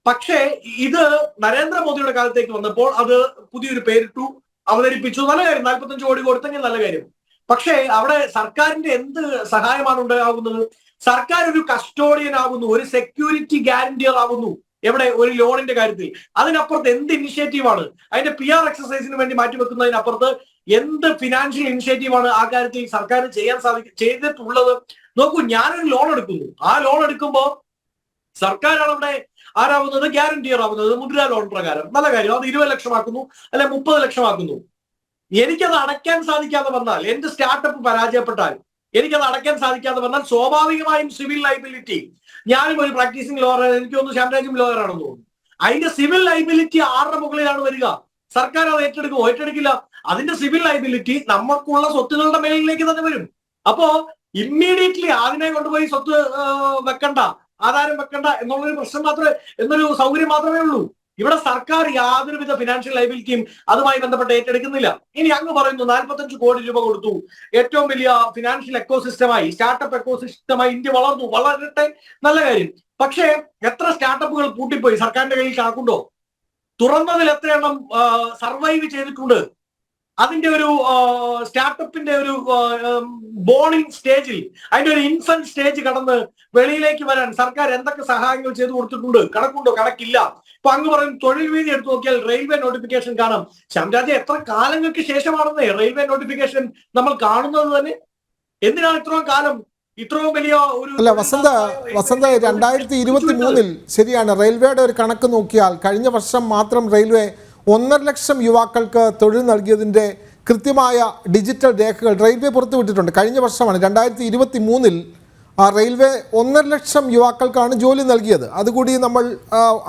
പക്ഷേ ഇത് നരേന്ദ്രമോദിയുടെ കാലത്തേക്ക് വന്നപ്പോൾ അത് പുതിയൊരു പേരിട്ടു, അവതരിപ്പിച്ചു. നല്ല കാര്യം, 45 കോടി കൊടുത്തെങ്കിൽ നല്ല കാര്യം. പക്ഷേ അവിടെ സർക്കാരിന്റെ എന്ത് സഹായമാണ് ഉണ്ടാകുന്നത്? സർക്കാർ ഒരു കസ്റ്റോഡിയൻ ആകുന്നു, ഒരു സെക്യൂരിറ്റി ഗ്യാരണ്ടിയർ ആകുന്നു. എവിടെ? ഒരു ലോണിന്റെ കാര്യത്തിൽ. അതിനപ്പുറത്ത് എന്ത് ഇനിഷ്യേറ്റീവാണ്? അതിന്റെ PR എക്സസൈസിന് വേണ്ടി മാറ്റിവെക്കുന്നതിനപ്പുറത്ത് എന്ത് ഫിനാൻഷ്യൽ ഇനിഷ്യേറ്റീവാണ് ആ കാര്യത്തിൽ സർക്കാർ ചെയ്തിട്ടുള്ളത്? നോക്കൂ, ഞാനൊരു ലോൺ എടുക്കുന്നു. ആ ലോൺ എടുക്കുമ്പോൾ സർക്കാരാണ് അവിടെ ആരാവുന്നത്, ഗ്യാരണ്ടിയർ ആവുന്നത് മുദ്രാ ലോൺ പ്രകാരം. നല്ല കാര്യം, അത് 20 ലക്ഷമാക്കുന്നു അല്ലെ 30 ലക്ഷമാക്കുന്നു. എനിക്കത് അടയ്ക്കാൻ സാധിക്കാതെ വന്നാൽ, എന്റെ സ്റ്റാർട്ടപ്പ് പരാജയപ്പെട്ടാൽ, എനിക്കത് അടയ്ക്കാൻ സാധിക്കാതെ വന്നാൽ സ്വാഭാവികമായും സിവിൽ ലൈബിലിറ്റി, ഞാനും ഒരു പ്രാക്ടീസിംഗ് ലോയർ, എനിക്ക് തോന്നുന്നു ശ്യാംരാജും ലോയർ ആണെന്ന് തോന്നുന്നു, അതിന്റെ സിവിൽ ലൈബിലിറ്റി ആരുടെ മുകളിലാണ് വരിക? സർക്കാർ അത് ഏറ്റെടുക്കുമോ? ഏറ്റെടുക്കില്ല. അതിന്റെ സിവിൽ ലൈബിലിറ്റി നമുക്കുള്ള സ്വത്തുക്കളുടെ മേലിലേക്ക് തന്നെ വരും. അപ്പോ ഇമ്മീഡിയറ്റ്ലി അതിനെ കൊണ്ടുപോയി സ്വത്ത് വെക്കണ്ട, ആധാരം വെക്കണ്ട എന്നുള്ളൊരു പ്രശ്നം മാത്രമേ, എന്നൊരു സൗകര്യം മാത്രമേ ഉള്ളൂ. ഇവിടെ സർക്കാർ യാതൊരുവിധ ഫിനാൻഷ്യൽ ലൈബിലിറ്റിയും അതുമായി ബന്ധപ്പെട്ട് ഏറ്റെടുക്കുന്നില്ല. ഇനി അങ്ങ് പറയുന്നു 45 കോടി രൂപ കൊടുത്തു, ഏറ്റവും വലിയ ഫിനാൻഷ്യൽ എക്കോസിസ്റ്റമായി, സ്റ്റാർട്ടപ്പ് എക്കോസിസ്റ്റമായി ഇന്ത്യ വളർന്നു, വളരട്ടെ, നല്ല കാര്യം. പക്ഷേ എത്ര സ്റ്റാർട്ടപ്പുകൾ പൂട്ടിപ്പോയി? സർക്കാരിന്റെ കയ്യിൽ കണക്കുണ്ടോ? തുറന്നതിൽ എത്ര എണ്ണം സർവൈവ് ചെയ്തിട്ടുണ്ട്? അതിന്റെ ഒരു സ്റ്റാർട്ടപ്പിന്റെ ഒരു ബോണിംഗ് സ്റ്റേജിൽ, അതിന്റെ ഒരു ഇൻഫന്റ് സ്റ്റേജ് കടന്ന് വെളിയിലേക്ക് വരാൻ സർക്കാർ എന്തൊക്കെ സഹായങ്ങൾ ചെയ്തു കൊടുത്തിട്ടുണ്ട്? കണക്കുണ്ടോ? കണക്കില്ല. ഇപ്പൊ അങ്ങ് പറയും തൊഴിൽ വീതി എടുത്തു നോക്കിയാൽ റെയിൽവേ നോട്ടിഫിക്കേഷൻ കാണാം. ശ്യാംരാജ്, എത്ര കാലങ്ങൾക്ക് ശേഷമാണെന്നേ റെയിൽവേ നോട്ടിഫിക്കേഷൻ നമ്മൾ കാണുന്നത് തന്നെ? എന്തിനാണ് ഇത്രയും കാലം ഇത്രയും വലിയ ഒരു... അല്ല വസന്ത 2023 ശരിയാണ്, റെയിൽവേയുടെ ഒരു കണക്ക് നോക്കിയാൽ കഴിഞ്ഞ വർഷം മാത്രം റെയിൽവേ 1.5 ലക്ഷം യുവാക്കൾക്ക് തൊഴിൽ നൽകിയതിൻ്റെ കൃത്യമായ ഡിജിറ്റൽ രേഖകൾ റെയിൽവേ പുറത്തുവിട്ടിട്ടുണ്ട്. കഴിഞ്ഞ വർഷമാണ് 2023 റെയിൽവേ 1.5 ലക്ഷം യുവാക്കൾക്കാണ് ജോലി നൽകിയത്. അതുകൂടി നമ്മൾ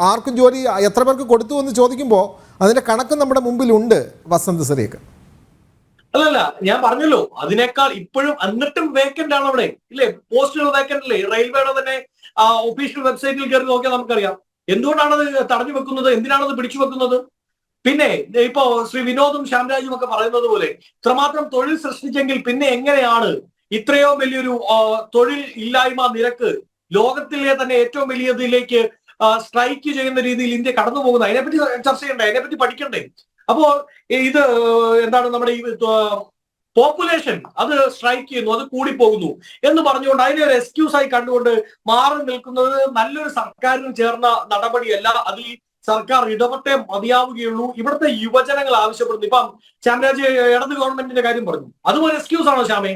ആർക്കും ജോലി എത്ര പേർക്ക് കൊടുത്തു എന്ന് ചോദിക്കുമ്പോൾ അതിൻ്റെ കണക്ക് നമ്മുടെ മുമ്പിലുണ്ട് വസന്ത് സരിയക്ക്. അല്ലല്ല, ഞാൻ പറഞ്ഞല്ലോ, അതിനേക്കാൾ ഇപ്പോഴും എന്നിട്ടും വേക്കന്റ് ആണ് അവിടെ, ഇല്ലേ? പോസ്റ്റുകൾ വേക്കന്റ് അല്ലേ? റെയിൽവേയുടെ തന്നെ ഒഫീഷ്യൽ വെബ്സൈറ്റിൽ കയറി നോക്കിയാൽ നമുക്കറിയാം. എന്തുകൊണ്ടാണത് തടഞ്ഞു വെക്കുന്നത്? എന്തിനാണത് പിടിച്ചു വെക്കുന്നത്? പിന്നെ ഇപ്പോ ശ്രീ വിനോദും ശ്യാംരാജും ഒക്കെ പറയുന്നത് പോലെ ഇത്രമാത്രം തൊഴിൽ സൃഷ്ടിച്ചെങ്കിൽ പിന്നെ എങ്ങനെയാണ് ഇത്രയോ വലിയൊരു തൊഴിൽ ഇല്ലായ്മ നിരക്ക് ലോകത്തിലെ തന്നെ ഏറ്റവും വലിയതിലേക്ക് സ്ട്രൈക്ക് ചെയ്യുന്ന രീതിയിൽ ഇന്ത്യ കടന്നു പോകുന്നത്? അതിനെപ്പറ്റി ചർച്ച ചെയ്യണ്ടേ? അതിനെപ്പറ്റി പഠിക്കണ്ടേ? അപ്പോ ഇത് എന്താണ്, നമ്മുടെ ഈ പോപ്പുലേഷൻ അത് സ്ട്രൈക്ക് ചെയ്യുന്നു, അത് കൂടിപ്പോകുന്നു എന്ന് പറഞ്ഞുകൊണ്ട് അതിനെ ഒരു എക്സ്ക്യൂസ് ആയി കണ്ടുകൊണ്ട് മാറി നിൽക്കുന്നത് നല്ലൊരു സർക്കാരിന് ചേർന്ന നടപടിയല്ല. അതിൽ സർക്കാർ ഇടപെട്ടേ മതിയാവുകയുള്ളൂ. ഇവിടുത്തെ യുവജനങ്ങൾ ആവശ്യപ്പെടുന്നു. ഇപ്പം ശ്യാംരാജ് ഇടത് ഗവൺമെന്റിന്റെ കാര്യം പറഞ്ഞു, അതുപോലെ എക്സ്ക്യൂസ് ആണോ ശ്യാമേ?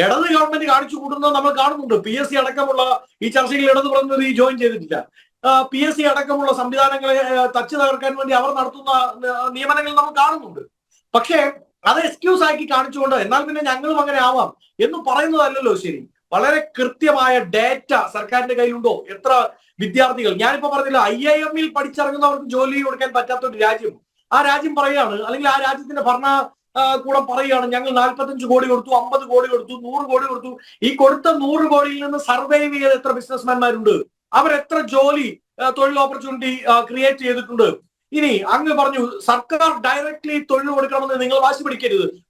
ഇടത് ഗവൺമെന്റ് കാണിച്ചു കൂട്ടുന്നത് നമ്മൾ കാണുന്നുണ്ട്. PSC അടക്കമുള്ള ഈ ചർച്ചയിൽ ഇടത് പ്രതിനിധി ജോയിൻ ചെയ്തിട്ടില്ല. PSC അടക്കമുള്ള സംവിധാനങ്ങളെ തച്ചു തകർക്കാൻ വേണ്ടി അവർ നടത്തുന്ന നിയമനങ്ങൾ നമ്മൾ കാണുന്നുണ്ട്. പക്ഷേ അത് എക്സ്ക്യൂസ് ആക്കി കാണിച്ചുകൊണ്ട് എന്നാൽ പിന്നെ ഞങ്ങളും അങ്ങനെ ആവാം എന്ന് പറയുന്നതല്ലല്ലോ ശരി. വളരെ കൃത്യമായ ഡേറ്റ സർക്കാരിന്റെ കയ്യിലുണ്ടോ? എത്ര വിദ്യാർത്ഥികൾ, ഞാനിപ്പോ പറഞ്ഞില്ല, IIM പഠിച്ചിറങ്ങുന്നവർക്ക് ജോലി കൊടുക്കാൻ പറ്റാത്ത ഒരു രാജ്യം, ആ രാജ്യം പറയുകയാണ്, അല്ലെങ്കിൽ ആ രാജ്യത്തിന്റെ ഭരണ കൂടെ പറയുകയാണ്, ഞങ്ങൾ 45 കോടി കൊടുത്തു, 50 കോടി കൊടുത്തു, 100 കോടി കൊടുത്തു. ഈ കൊടുത്ത 100 കോടിയിൽ നിന്ന് സർവൈവ് ചെയ്ത എത്ര ബിസിനസ്മാൻമാരുണ്ട്? അവരെത്ര ജോലി തൊഴിൽ ഓപ്പർച്യൂണിറ്റി ക്രിയേറ്റ് ചെയ്തിട്ടുണ്ട്? ഇനി അങ്ങ് പറഞ്ഞു സർക്കാർ ഡയറക്ട്ലി തൊഴിൽ കൊടുക്കണമെന്ന് നിങ്ങൾ വാശി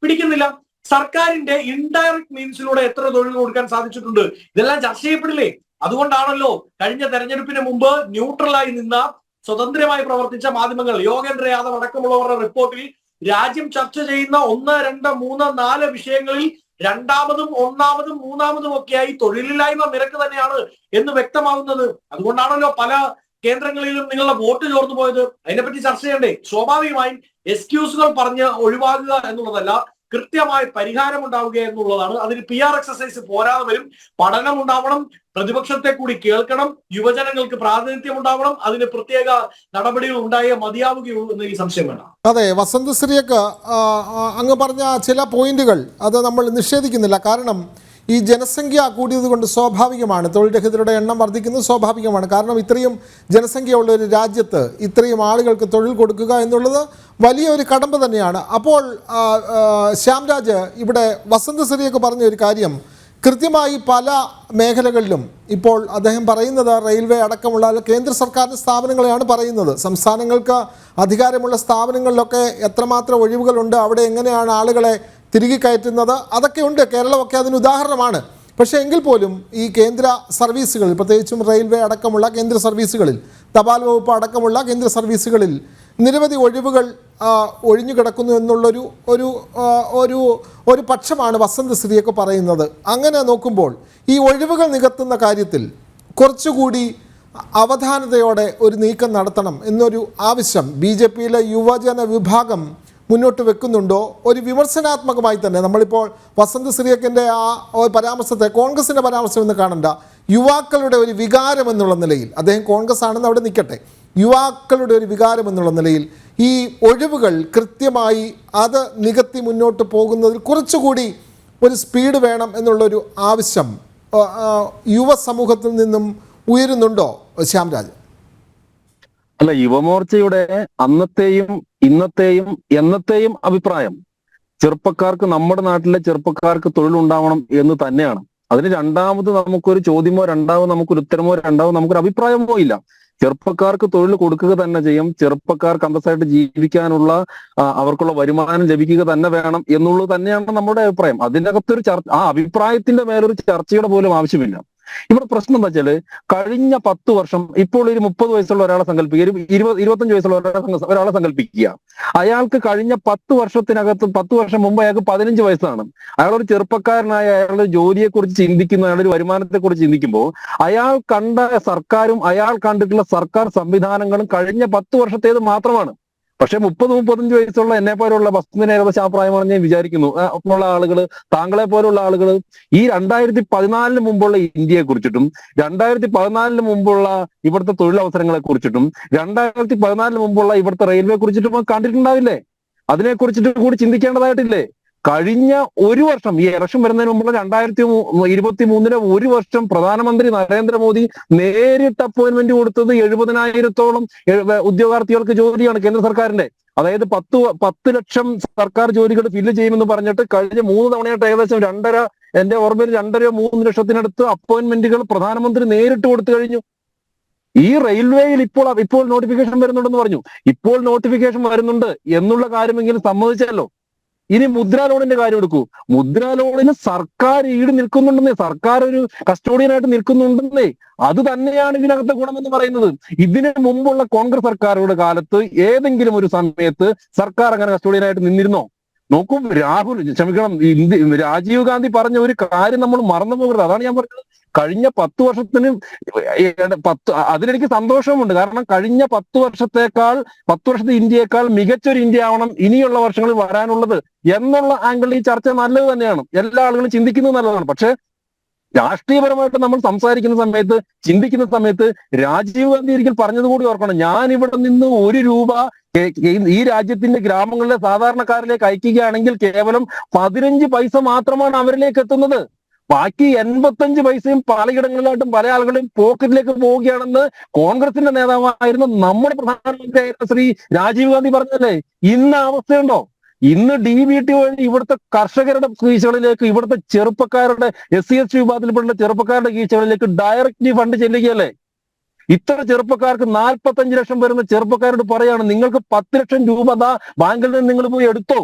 പിടിക്കുന്നില്ല. സർക്കാരിന്റെ ഇൻഡയറക്ട് മീൻസിലൂടെ എത്ര തൊഴിൽ കൊടുക്കാൻ സാധിച്ചിട്ടുണ്ട്? ഇതെല്ലാം ചർച്ച ചെയ്യപ്പെടില്ലേ? അതുകൊണ്ടാണല്ലോ കഴിഞ്ഞ തെരഞ്ഞെടുപ്പിന് മുമ്പ് ന്യൂട്രലായി നിന്ന സ്വതന്ത്രമായി പ്രവർത്തിച്ച മാധ്യമങ്ങൾ, യോഗേന്ദ്ര യാദവ് അടക്കമുള്ളവരുടെ റിപ്പോർട്ടിൽ രാജ്യം ചർച്ച ചെയ്യുന്ന 1, 2, 3, 4 വിഷയങ്ങളിൽ രണ്ടാമതും ഒന്നാമതും മൂന്നാമതും ഒക്കെയായി തൊഴിലില്ലായ്മ നിരക്ക് തന്നെയാണ് എന്ന് വ്യക്തമാവുന്നത്. അതുകൊണ്ടാണല്ലോ പല കേന്ദ്രങ്ങളിലും നിങ്ങളുടെ വോട്ട് ചോർന്നു പോയത്. അതിനെപ്പറ്റി ചർച്ച ചെയ്യണ്ടേ? സ്വാഭാവികമായും എക്സ്ക്യൂസുകൾ പറഞ്ഞ് ഒഴിവാക്കുക എന്നുള്ളതല്ല, കൃത്യമായ പരിഹാരം ഉണ്ടാവുക എന്നുള്ളതാണ്. അതിന് PR എക്സസൈസ് പോരാതെ വരും. പഠനം ഉണ്ടാവണം, പ്രതിപക്ഷത്തെ കൂടി കേൾക്കണം, യുവജനങ്ങൾക്ക് പ്രാതിനിധ്യം ഉണ്ടാവണം, അതിന് പ്രത്യേക നടപടികൾ ഉണ്ടായേ മതിയാവുകയുള്ളൂ എന്നതിൽ സംശയം വേണ്ട. അതെ, വസന്ത് ശ്രീയൊക്കെ അങ്ങ് പറഞ്ഞ ചില പോയിന്റുകൾ അത് നമ്മൾ നിഷേധിക്കുന്നില്ല. കാരണം ഈ ജനസംഖ്യ കൂടിയത് കൊണ്ട് സ്വാഭാവികമാണ്, തൊഴിൽ രഹിതരുടെ എണ്ണം വർദ്ധിക്കുന്നത് സ്വാഭാവികമാണ്. കാരണം ഇത്രയും ജനസംഖ്യയുള്ള ഒരു രാജ്യത്ത് ഇത്രയും ആളുകൾക്ക് തൊഴിൽ കൊടുക്കുക എന്നുള്ളത് വലിയൊരു കടമ്പ തന്നെയാണ്. അപ്പോൾ ശ്യാംരാജ്, ഇവിടെ വസന്ത് ശ്രീയൊക്കെ പറഞ്ഞ ഒരു കാര്യം കൃത്യമായി പല മേഖലകളിലും ഇപ്പോൾ അദ്ദേഹം പറയുന്നത് റെയിൽവേ അടക്കമുള്ള കേന്ദ്ര സർക്കാരിൻ്റെ സ്ഥാപനങ്ങളെയാണ് പറയുന്നത്. സംസ്ഥാനങ്ങൾക്ക് അധികാരമുള്ള സ്ഥാപനങ്ങളിലൊക്കെ എത്രമാത്രം ഒഴിവുകളുണ്ട്, അവിടെ എങ്ങനെയാണ് ആളുകളെ തിരികെ കയറ്റുന്നത്, അതൊക്കെ ഉണ്ട്. കേരളമൊക്കെ അതിന് ഉദാഹരണമാണ്. പക്ഷേ എങ്കിൽ പോലും ഈ കേന്ദ്ര സർവീസുകളിൽ, പ്രത്യേകിച്ചും റെയിൽവേ അടക്കമുള്ള കേന്ദ്ര സർവീസുകളിൽ, തപാൽ വകുപ്പ് അടക്കമുള്ള കേന്ദ്ര സർവീസുകളിൽ നിരവധി ഒഴിവുകൾ ഒഴിഞ്ഞു കിടക്കുന്നു എന്നുള്ളൊരു ഒരു ഒരു ഒരു പക്ഷമാണ് വസന്ത് ശ്രീയൊക്കെ പറയുന്നത്. അങ്ങനെ നോക്കുമ്പോൾ ഈ ഒഴിവുകൾ നികത്തുന്ന കാര്യത്തിൽ കുറച്ചുകൂടി അവധാനതയോടെ ഒരു നീക്കം നടത്തണം എന്നൊരു ആവശ്യം BJPയിലെ യുവജന വിഭാഗം മുന്നോട്ട് വെക്കുന്നുണ്ടോ? ഒരു വിമർശനാത്മകമായി തന്നെ നമ്മളിപ്പോൾ വസന്ത് സിറിയക്കിൻ്റെ ആ പരാമർശത്തെ കോൺഗ്രസിൻ്റെ പരാമർശം എന്ന് കാണണ്ട, യുവാക്കളുടെ ഒരു വികാരം എന്നുള്ള നിലയിൽ, അദ്ദേഹം കോൺഗ്രസ് ആണെന്ന് അവിടെ നിൽക്കട്ടെ, യുവാക്കളുടെ ഒരു വികാരം എന്നുള്ള നിലയിൽ ഈ ഒഴിവുകൾ കൃത്യമായി അത് നികത്തി മുന്നോട്ട് പോകുന്നതിൽ കുറച്ചുകൂടി ഒരു സ്പീഡ് വേണം എന്നുള്ളൊരു ആവശ്യം യുവസമൂഹത്തിൽ നിന്നും ഉയരുന്നുണ്ടോ ശ്യാംരാജ്? അല്ല, യുവമോർച്ചയുടെ അന്നത്തെയും ഇന്നത്തെയും എന്നത്തെയും അഭിപ്രായം ചെറുപ്പക്കാർക്ക്, നമ്മുടെ നാട്ടിലെ ചെറുപ്പക്കാർക്ക് തൊഴിലുണ്ടാവണം എന്ന് തന്നെയാണ്. അതിന് രണ്ടാമത് നമുക്കൊരു ചോദ്യമോ രണ്ടാമത് നമുക്കൊരു ഉത്തരമോ രണ്ടാമത് നമുക്കൊരു അഭിപ്രായമോ ഇല്ല. ചെറുപ്പക്കാർക്ക് തൊഴിൽ കൊടുക്കുക തന്നെ ചെയ്യും. ചെറുപ്പക്കാർക്ക് അന്തസ്സായിട്ട് ജീവിക്കാനുള്ള അവർക്കുള്ള വരുമാനം ലഭിക്കുക തന്നെ വേണം എന്നുള്ളത് തന്നെയാണ് നമ്മുടെ അഭിപ്രായം. അതിനകത്തൊരു ആ അഭിപ്രായത്തിന്റെ മേലൊരു ചർച്ചയുടെ പോലും ആവശ്യമില്ല. ഇവിടെ പ്രശ്നം എന്താ വെച്ചാല്, കഴിഞ്ഞ 10 വർഷം, ഇപ്പോൾ ഒരു 30 വയസ്സുള്ള ഒരാളെ സങ്കല്പിക്കുക, ഒരു 25 വയസ്സുള്ള ഒരാളെ സങ്കല്പിക്കുക. അയാൾക്ക് കഴിഞ്ഞ 10 വർഷത്തിനകത്ത് 10 വർഷം മുമ്പ് അയാൾക്ക് 15 വയസ്സാണ്. അയാളൊരു ചെറുപ്പക്കാരനായ അയാളുടെ ജോലിയെക്കുറിച്ച് ചിന്തിക്കുന്ന, അയാളുടെ വരുമാനത്തെക്കുറിച്ച് ചിന്തിക്കുമ്പോൾ അയാൾ കണ്ട സർക്കാരും അയാൾ കണ്ടിട്ടുള്ള സർക്കാർ സംവിധാനങ്ങളും കഴിഞ്ഞ 10 വർഷത്തേത് മാത്രമാണ്. പക്ഷെ 30-35 വയസ്സുള്ള എന്നെ പോലുള്ള വസ്തുവിന് ഏകദേശം ആ പ്രായമാണെന്ന് ഞാൻ വിചാരിക്കുന്നു ഉള്ള ആളുകൾ, താങ്കളെ പോലുള്ള ആളുകൾ ഈ 2014 മുമ്പുള്ള ഇന്ത്യയെ കുറിച്ചിട്ടും 2014 മുമ്പുള്ള ഇവിടുത്തെ തൊഴിലവസരങ്ങളെ കുറിച്ചിട്ടും 2014 മുമ്പുള്ള ഇവിടുത്തെ റെയിൽവേ കുറിച്ചിട്ടും കണ്ടിട്ടുണ്ടാവില്ലേ? അതിനെ കുറിച്ചിട്ട് കൂടി ചിന്തിക്കേണ്ടതായിട്ടില്ലേ? കഴിഞ്ഞ ഒരു വർഷം, ഈ ഇലക്ഷൻ വരുന്നതിന് മുമ്പുള്ള 2023 ഒരു വർഷം പ്രധാനമന്ത്രി നരേന്ദ്രമോദി നേരിട്ട് അപ്പോയിന്റ്മെന്റ് കൊടുത്തത് 70,000-ഓളം ഉദ്യോഗാർത്ഥികൾക്ക് ജോലിയാണ് കേന്ദ്ര സർക്കാരിന്റെ. അതായത് 10 ലക്ഷം സർക്കാർ ജോലികൾ ഫില്ല് ചെയ്യുമെന്ന് പറഞ്ഞിട്ട് കഴിഞ്ഞ 3 തവണയായിട്ട് ഏകദേശം 2.5, എന്റെ ഓർമ്മയിൽ 2.5-3 ലക്ഷത്തിനടുത്ത് അപ്പോയിന്റ്മെന്റുകൾ പ്രധാനമന്ത്രി നേരിട്ട് കൊടുത്തു കഴിഞ്ഞു. ഈ റെയിൽവേയിൽ ഇപ്പോൾ നോട്ടിഫിക്കേഷൻ വരുന്നുണ്ടെന്ന് പറഞ്ഞു. ഇപ്പോൾ നോട്ടിഫിക്കേഷൻ വരുന്നുണ്ട് എന്നുള്ള കാര്യമെങ്കിലും സമ്മതിച്ചല്ലോ. ഇനി മുദ്രാ ലോണിന്റെ കാര്യം എടുക്കൂ. മുദ്രാ ലോണിന് സർക്കാർ ഈട് നിൽക്കുന്നുണ്ടെന്നേ, സർക്കാർ ഒരു കസ്റ്റോഡിയനായിട്ട് നിൽക്കുന്നുണ്ടെന്നേ. അത് തന്നെയാണ് ഇതിനകത്തെ ഗുണമെന്ന് പറയുന്നത്. ഇതിനു മുമ്പുള്ള കോൺഗ്രസ് സർക്കാരുടെ കാലത്ത് ഏതെങ്കിലും ഒരു സമയത്ത് സർക്കാർ അങ്ങനെ കസ്റ്റോഡിയനായിട്ട് നിന്നിരുന്നോ? നോക്കൂ, രാജീവ് ഗാന്ധി പറഞ്ഞ ഒരു കാര്യം നമ്മൾ മറന്നു പോകരുത്. അതാണ് ഞാൻ പറഞ്ഞത്. കഴിഞ്ഞ 10 വർഷത്തിന് അതിലെനിക്ക് സന്തോഷമുണ്ട്. കാരണം കഴിഞ്ഞ 10 വർഷത്തെ ഇന്ത്യയേക്കാൾ മികച്ചൊരു ഇന്ത്യ ആവണം ഇനിയുള്ള വർഷങ്ങളിൽ വരാനുള്ളത് എന്നുള്ള ആംഗിളിൽ ഈ ചർച്ച നല്ലത് തന്നെയാണ്. എല്ലാ ആളുകളും ചിന്തിക്കുന്നത് നല്ലതാണ്. പക്ഷെ രാഷ്ട്രീയപരമായിട്ട് നമ്മൾ സംസാരിക്കുന്ന സമയത്ത്, ചിന്തിക്കുന്ന സമയത്ത് രാജീവ് ഗാന്ധി ഒരിക്കൽ പറഞ്ഞതുകൂടി ഓർക്കണം. ഞാൻ ഇവിടെ നിന്ന് 1 രൂപ ഈ രാജ്യത്തിന്റെ ഗ്രാമങ്ങളിലെ സാധാരണക്കാരിലേക്ക് അയക്കുകയാണെങ്കിൽ കേവലം 15 പൈസ മാത്രമാണ് അവരിലേക്ക് എത്തുന്നത്. ബാക്കി 85 പൈസയും പലയിടങ്ങളിലായിട്ടും പല ആളുകളെയും പോക്കറ്റിലേക്ക് പോവുകയാണെന്ന് കോൺഗ്രസിന്റെ നേതാവായിരുന്ന നമ്മുടെ പ്രധാനമന്ത്രിയായിരുന്ന ശ്രീ രാജീവ് ഗാന്ധി പറഞ്ഞല്ലേ. ഇന്ന് അവസ്ഥയുണ്ടോ? ഇന്ന് DBT വഴി ഇവിടുത്തെ കർഷകരുടെ കീശകളിലേക്ക്, ഇവിടുത്തെ ചെറുപ്പക്കാരുടെ SC/ST വിഭാഗത്തിൽപ്പെടുന്ന ചെറുപ്പക്കാരുടെ കീശകളിലേക്ക് ഡയറക്റ്റ് ഫണ്ട് ചെല്ലുകയല്ലേ. ഇത്ര ചെറുപ്പക്കാർക്ക് 45 ലക്ഷം വരുന്ന ചെറുപ്പക്കാരോട് പറയാണ്, നിങ്ങൾക്ക് 10 ലക്ഷം രൂപ ബാങ്കിൽ നിന്ന് നിങ്ങൾ പോയി എടുത്തോ,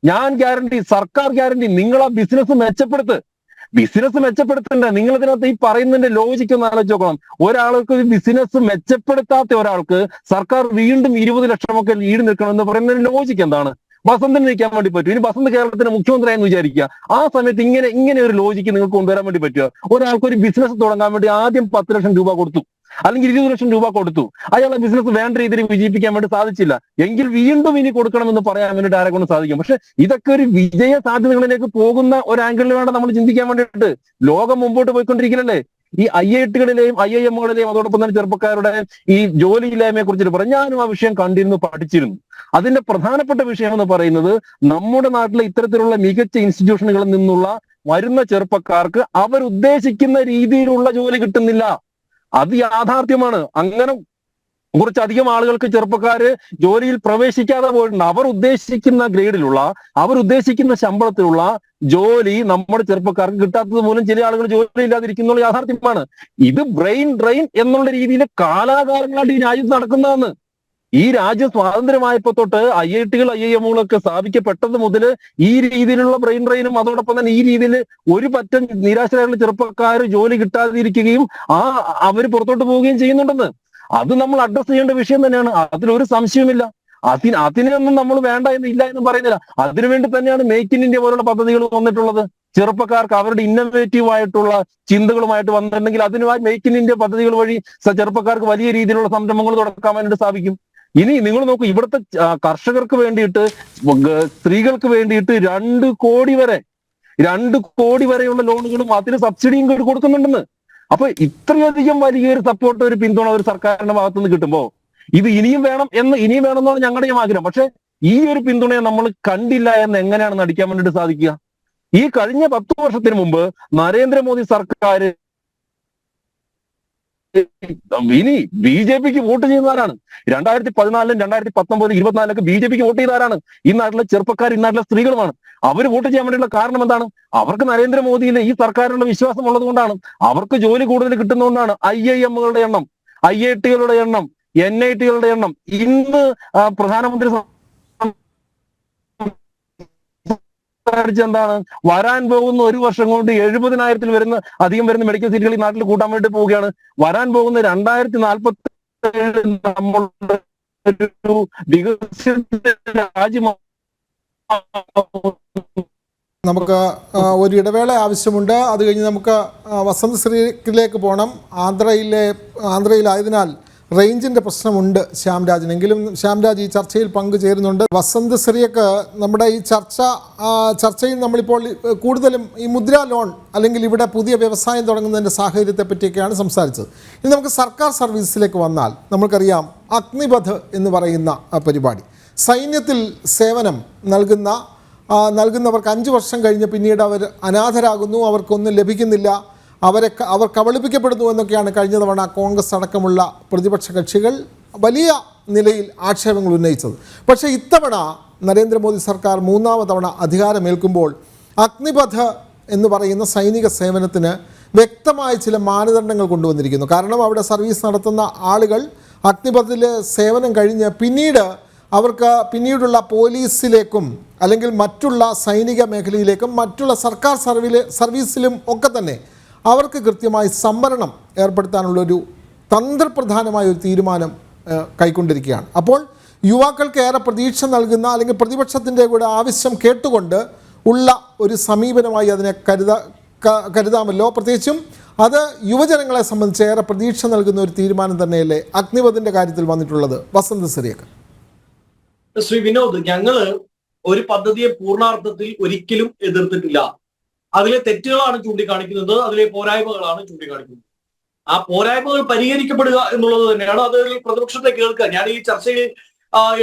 ഞാൻ ഗ്യാരണ്ടി, സർക്കാർ ഗ്യാരണ്ടി, നിങ്ങൾ ആ ബിസിനസ് മെച്ചപ്പെടുത്തണ്ടേ? നിങ്ങൾ ഇതിനകത്ത് ഈ പറയുന്നതിന്റെ ലോജിക്ക് ഒന്ന് ആലോചിച്ച് നോക്കണം. ഒരാൾക്ക് ബിസിനസ് മെച്ചപ്പെടുത്താത്ത ഒരാൾക്ക് സർക്കാർ വീണ്ടും 20 ലക്ഷമൊക്കെ ഈട് നിൽക്കണം എന്ന് പറയുന്നതിന്റെ ലോജിക്ക് എന്താണ്? വസന്തിന് നിൽക്കാൻ വേണ്ടി പറ്റും. ഇനി വസന്ത് കേരളത്തിന്റെ മുഖ്യമന്ത്രിയായെന്ന് വിചാരിക്കുക. ആ സമയത്ത് ഇങ്ങനെ ഒരു ലോജിക്ക് നിങ്ങൾക്ക് കൊണ്ടുവരാൻ വേണ്ടി പറ്റുക? ഒരാൾക്ക് ഒരു ബിസിനസ് തുടങ്ങാൻ വേണ്ടി ആദ്യം 10 ലക്ഷം രൂപ കൊടുത്തു, അല്ലെങ്കിൽ 20 ലക്ഷം രൂപ കൊടുത്തു. അയാളെ ബിസിനസ് വേണ്ട രീതിയിൽ വിജയിപ്പിക്കാൻ വേണ്ടി സാധിച്ചില്ല എങ്കിൽ വീണ്ടും ഇനി കൊടുക്കണമെന്ന് പറയാൻ വേണ്ടിയിട്ട് ആരെ കൊണ്ട് സാധിക്കും? പക്ഷെ ഇതൊക്കെ ഒരു വിജയ സാധ്യതകളിലേക്ക് പോകുന്ന ഒരു ആംഗിളിൽ വേണ്ട നമ്മൾ ചിന്തിക്കാൻ വേണ്ടിയിട്ട്. ലോകം മുമ്പോട്ട് പോയിക്കൊണ്ടിരിക്കലല്ലേ. ഈ IIT-കളിലെയും IIM-കളിലെയും അതോടൊപ്പം തന്നെ ചെറുപ്പക്കാരുടെ ഈ ജോലിയില്ലായ്മയെ കുറിച്ചിട്ട് പറയാം. ഞാനും ആ വിഷയം കണ്ടിരുന്നു, പഠിച്ചിരുന്നു. അതിന്റെ പ്രധാനപ്പെട്ട വിഷയം എന്ന് പറയുന്നത്, നമ്മുടെ നാട്ടിലെ ഇത്തരത്തിലുള്ള മികച്ച ഇൻസ്റ്റിറ്റ്യൂഷനുകളിൽ നിന്നുള്ള വരുന്ന ചെറുപ്പക്കാർക്ക് അവരുദ്ദേശിക്കുന്ന രീതിയിലുള്ള ജോലി കിട്ടുന്നില്ല. അത് യാഥാർത്ഥ്യമാണ്. അങ്ങനെ കുറച്ചധികം ആളുകൾക്ക്, ചെറുപ്പക്കാര് ജോലിയിൽ പ്രവേശിക്കാതെ പോയിട്ടുണ്ട്. അവർ ഉദ്ദേശിക്കുന്ന ഗ്രേഡിലുള്ള, അവർ ഉദ്ദേശിക്കുന്ന ശമ്പളത്തിലുള്ള ജോലി നമ്മുടെ ചെറുപ്പക്കാർക്ക് കിട്ടാത്തത് മൂലം ചില ആളുകൾ ജോലി ഇല്ലാതിരിക്കുന്ന യാഥാർത്ഥ്യമാണ്. ഇത് ബ്രെയിൻ ഡ്രെയിൻ എന്നുള്ള രീതിയിൽ കാലാകാലങ്ങളായിട്ട് ഈ രാജ്യത്ത് നടക്കുന്നതാണ്. ഈ രാജ്യം സ്വാതന്ത്ര്യമായപ്പോ തൊട്ട് IIT-കൾ IIM-കളൊക്കെ സ്ഥാപിക്കപ്പെട്ടത് മുതൽ ഈ രീതിയിലുള്ള ബ്രെയിൻ ഡ്രെയിനും അതോടൊപ്പം തന്നെ ഈ രീതിയിൽ ഒരു പറ്റം നിരാശരായുള്ള ചെറുപ്പക്കാർ ജോലി കിട്ടാതിരിക്കുകയും അവർ പുറത്തോട്ട് പോവുകയും ചെയ്യുന്നുണ്ടെന്ന്. അത് നമ്മൾ അഡ്രസ് ചെയ്യേണ്ട വിഷയം തന്നെയാണ്. അതിലൊരു സംശയവുമില്ല. അതിനൊന്നും നമ്മൾ വേണ്ട ഇല്ല എന്ന് പറയുന്നില്ല. അതിനുവേണ്ടി തന്നെയാണ് മേക്ക് ഇൻ ഇന്ത്യ പോലുള്ള പദ്ധതികൾ വന്നിട്ടുള്ളത്. ചെറുപ്പക്കാർക്ക് അവരുടെ ഇന്നോവേറ്റീവ് ആയിട്ടുള്ള ചിന്തകളുമായിട്ട് വന്നിട്ടുണ്ടെങ്കിൽ അതിനുമായി മേക്ക് ഇൻ ഇന്ത്യ പദ്ധതികൾ വഴി ചെറുപ്പക്കാർക്ക് വലിയ രീതിയിലുള്ള സംരംഭങ്ങൾ തുടക്കാൻ വേണ്ടി സാധിക്കും. ഇനി നിങ്ങൾ നോക്കൂ, ഇവിടുത്തെ കർഷകർക്ക് വേണ്ടിയിട്ട് സ്ത്രീകൾക്ക് വേണ്ടിയിട്ട് 2 കോടി വരെയുള്ള ലോണുകളും അതിന് സബ്സിഡിയും കൊടുക്കുന്നുണ്ടെന്ന്. അപ്പൊ ഇത്രയധികം വലിയൊരു സപ്പോർട്ട്, ഒരു പിന്തുണ ഒരു സർക്കാരിന്റെ ഭാഗത്തുനിന്ന് കിട്ടുമ്പോ ഇത് ഇനിയും വേണം എന്നാണ് ഞങ്ങളുടെയും ആഗ്രഹം. പക്ഷെ ഈ ഒരു പിന്തുണയെ നമ്മൾ കണ്ടില്ല എന്ന് എങ്ങനെയാണ് നടിക്കാൻ വേണ്ടിയിട്ട് സാധിക്കുക? ഈ കഴിഞ്ഞ 10 വർഷത്തിന് മുമ്പ് നരേന്ദ്രമോദി സർക്കാർ ഇനി BJPക്ക് വോട്ട് ചെയ്യുന്നവരാണ്. 2014, 2019, 2024 BJPക്ക് വോട്ട് ചെയ്തവരാണ്. ഈ നാട്ടിലെ ചെറുപ്പക്കാർ, ഈ നാട്ടിലെ സ്ത്രീകളുമാണ്. അവർ വോട്ട് ചെയ്യാൻ വേണ്ടിയുള്ള കാരണം എന്താണ്? അവർക്ക് നരേന്ദ്രമോദിയിൽ ഈ സർക്കാരിനുള്ള വിശ്വാസം ഉള്ളത് കൊണ്ടാണ്. അവർക്ക് ജോലി കൂടുതൽ കിട്ടുന്നതുകൊണ്ടാണ്. IIMകളുടെ എണ്ണം, IITകളുടെ എണ്ണം, NITകളുടെ എണ്ണം ഇന്ന് പ്രധാനമന്ത്രി എന്താണ് വരാൻ പോകുന്ന 1 വർഷം കൊണ്ട് 70,000 അധികം വരുന്ന മെഡിക്കൽ സീറ്റുകൾ ഈ നാട്ടിൽ കൂട്ടാൻ വേണ്ടി പോവുകയാണ്. വരാൻ പോകുന്ന 2047 നമ്മളുടെ ഒരു വികസിത രാജ്യമാണ്. നമുക്ക് ഒരു ഇടവേള ആവശ്യമുണ്ട്. അത് കഴിഞ്ഞ് നമുക്ക് വസന്തശ്രീയിലേക്ക് പോകണം. ആന്ധ്രയിലായതിനാൽ റേഞ്ചിൻ്റെ പ്രശ്നമുണ്ട് ശ്യാംരാജിനെങ്കിലും ശ്യാംരാജ് ഈ ചർച്ചയിൽ പങ്കുചേരുന്നുണ്ട്. വസന്തശ്രീക്ക് നമ്മുടെ ഈ ചർച്ചയിൽ നമ്മളിപ്പോൾ കൂടുതലും ഈ മുദ്രാ ലോൺ അല്ലെങ്കിൽ ഇവിടെ പുതിയ വ്യവസായം തുടങ്ങുന്നതിൻ്റെ സാഹചര്യത്തെ പറ്റിയൊക്കെയാണ് സംസാരിച്ചത്. ഇനി നമുക്ക് സർക്കാർ സർവീസിലേക്ക് വന്നാൽ നമുക്കറിയാം അഗ്നിപഥ് എന്ന് പറയുന്ന പരിപാടി. സൈന്യത്തിൽ സേവനം നൽകുന്നവർക്ക് 5 വർഷം കഴിഞ്ഞ് പിന്നീട് അവർ അനാഥരാകുന്നു, അവർക്കൊന്നും ലഭിക്കുന്നില്ല, അവർ കബളിപ്പിക്കപ്പെടുന്നു എന്നൊക്കെയാണ് കഴിഞ്ഞ തവണ കോൺഗ്രസ് അടക്കമുള്ള പ്രതിപക്ഷ കക്ഷികൾ വലിയ നിലയിൽ ആക്ഷേപങ്ങൾ ഉന്നയിച്ചത്. പക്ഷേ ഇത്തവണ നരേന്ദ്രമോദി സർക്കാർ 3ാമത് തവണ അധികാരമേൽക്കുമ്പോൾ അഗ്നിപഥ് എന്ന് പറയുന്ന സൈനിക സേവനത്തിന് വ്യക്തമായ ചില മാനദണ്ഡങ്ങൾ കൊണ്ടുവന്നിരിക്കുന്നു. കാരണം അവിടെ സർവീസ് നടത്തുന്ന ആളുകൾ അഗ്നിപഥിൽ സേവനം കഴിഞ്ഞ് പിന്നീടുള്ള പോലീസിലേക്കും അല്ലെങ്കിൽ മറ്റുള്ള സൈനിക മേഖലയിലേക്കും മറ്റുള്ള സർക്കാർ സർവീസിലും ഒക്കെ തന്നെ അവർക്ക് കൃത്യമായി സംവരണം ഏർപ്പെടുത്താനുള്ളൊരു തന്ത്രപ്രധാനമായ ഒരു തീരുമാനം കൈക്കൊണ്ടിരിക്കുകയാണ്. അപ്പോൾ യുവാക്കൾക്ക് ഏറെ പ്രതീക്ഷ നൽകുന്ന അല്ലെങ്കിൽ പ്രതിപക്ഷത്തിൻ്റെ കൂടെ ആവശ്യം കേട്ടുകൊണ്ട് ഉള്ള ഒരു സമീപനമായി അതിനെ കരുതാമല്ലോ. പ്രത്യേകിച്ചും അത് യുവജനങ്ങളെ സംബന്ധിച്ച് ഏറെ പ്രതീക്ഷ നൽകുന്ന ഒരു തീരുമാനം തന്നെയല്ലേ അഗ്നിപഥിൻ്റെ കാര്യത്തിൽ വന്നിട്ടുള്ളത്? വസന്തശ്രീയൊക്കെ ശ്രീ വിനോദ്, ഞങ്ങള് ഒരു പദ്ധതിയെ പൂർണ്ണാർത്ഥത്തിൽ ഒരിക്കലും എതിർത്തിട്ടില്ല. അതിലെ തെറ്റുകളാണ് ചൂണ്ടിക്കാണിക്കുന്നത്, അതിലെ പോരായ്മകളാണ് ചൂണ്ടിക്കാണിക്കുന്നത്. ആ പോരായ്മകൾ പരിഹരിക്കപ്പെടുക എന്നുള്ളത് തന്നെയാണ്. അത് പ്രതിപക്ഷത്തെ കേൾക്കുക. ഞാൻ ഈ ചർച്ചയിൽ